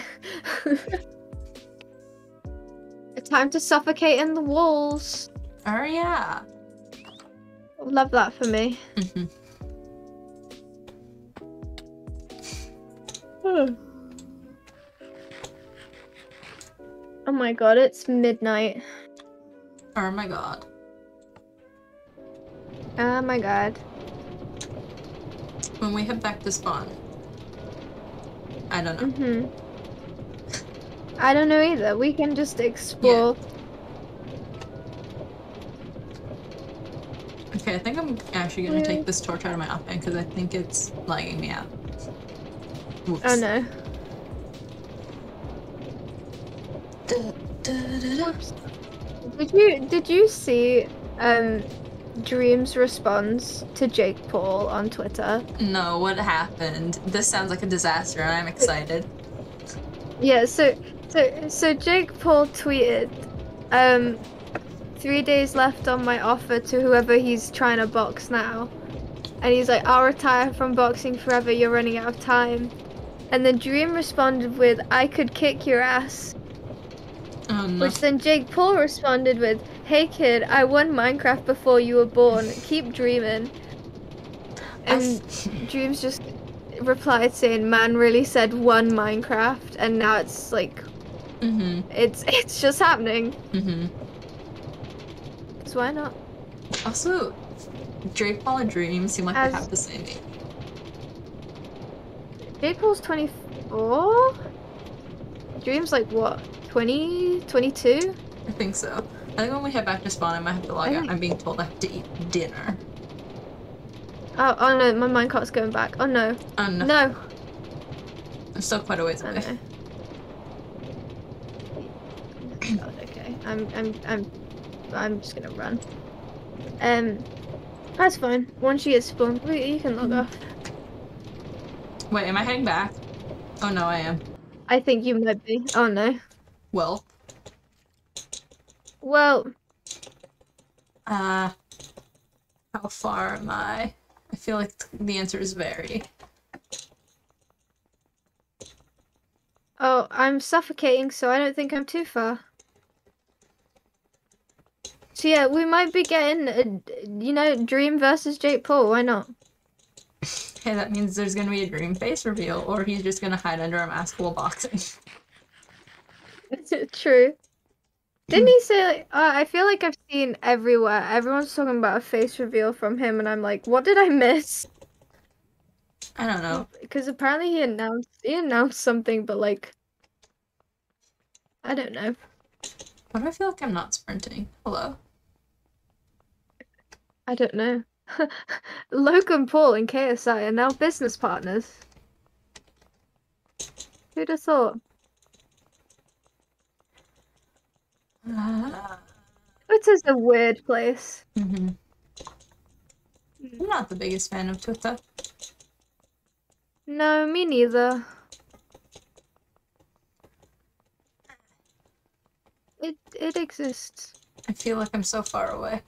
Time to suffocate in the walls. Oh yeah. Love that for me. Mhm. Oh my god, it's midnight. Oh my god. Oh my god. When we head back to spawn. I don't know. Mhm. I don't know either. We can just explore. Okay, I think I'm actually gonna take this torch out of my offhand because I think it's lagging me out. Whoops. Oh no. Whoops. Did you see Dream's response to Jake Paul on Twitter? No, what happened? This sounds like a disaster and I'm excited. Yeah, so Jake Paul tweeted, 3 days left on my offer to whoever he's trying to box now. And he's like, I'll retire from boxing forever, you're running out of time. And then Dream responded with, I could kick your ass. Oh no. Which then Jake Paul responded with, hey kid, I won Minecraft before you were born, keep dreaming. And Dreams just replied saying, man really said one Minecraft, and now it's like, it's just happening. So why not? Also, Drake Paul and Dream seem like they As- have the same age. Jake Paul's 24? Dream's like what, 20, 22? I think so. I think when we head back to spawn, I might have to log out. I'm being told I have to eat dinner. Oh no, my minecart's going back. Oh no. Oh no. No. I'm still quite a ways Oh away. no. God, okay. I'm just gonna run. That's fine. Once you get spawned, you can log off. Wait, am I heading back? Oh no, I am. I think you might be. Oh no. Well. Well, How far am I? I feel like the answer is very. oh, I'm suffocating, so I don't think I'm too far. So yeah, we might be getting, Dream versus Jake Paul. Why not? Hey, that means there's gonna be a dream face reveal, or he's just gonna hide under a mask while boxing. True. Didn't he say, like, I feel like I've seen everywhere. Everyone's talking about a face reveal from him, and I'm like, what did I miss? I don't know. Because apparently he announced something, but like, I don't know. Why do I feel like I'm not sprinting? Hello? I don't know. Logan Paul and KSI are now business partners. Who'd have thought? Twitter's a weird place. I'm not the biggest fan of Twitter. No, me neither. It exists. I feel like I'm so far away.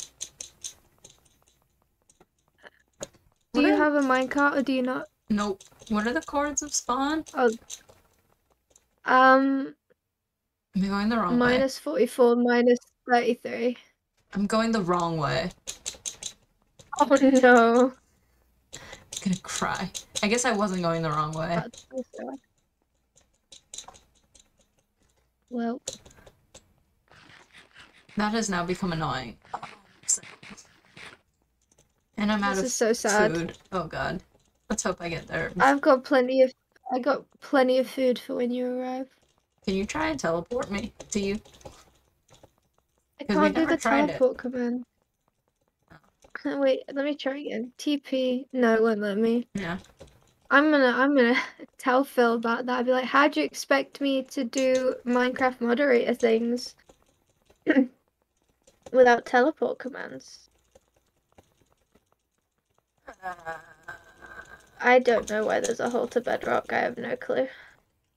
Do you have a minecart or do you not? Nope. What are the chords of spawn? Oh. I'm going the wrong way. Minus 44, minus 33. I'm going the wrong way. Oh no. I'm gonna cry. I guess I wasn't going the wrong way. That's so sad. Well. That has now become annoying. And I'm out of so sad. food. Oh god. Let's hope I get there. I got plenty of food for when you arrive. Can you try and teleport me to you? I 'Cause we can't do never the tried it. teleport command. Wait, let me try again. TP. No, it won't let me. Yeah. I'm gonna tell Phil about that. I'll be like, how do you expect me to do Minecraft moderator things without teleport commands? I don't know why there's a hole to bedrock. I have no clue.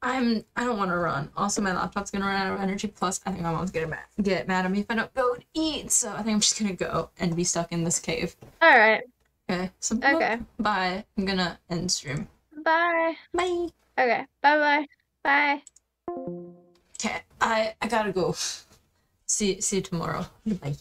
I don't want to run. Also, my laptop's gonna run out of energy. Plus, I think my mom's gonna get mad at me if I don't go and eat. So I think I'm just gonna go and be stuck in this cave. All right. Okay. So Okay. bye. I'm gonna end stream. Bye. Bye. Okay. Bye. Bye. Okay. I gotta go. See you tomorrow. Bye.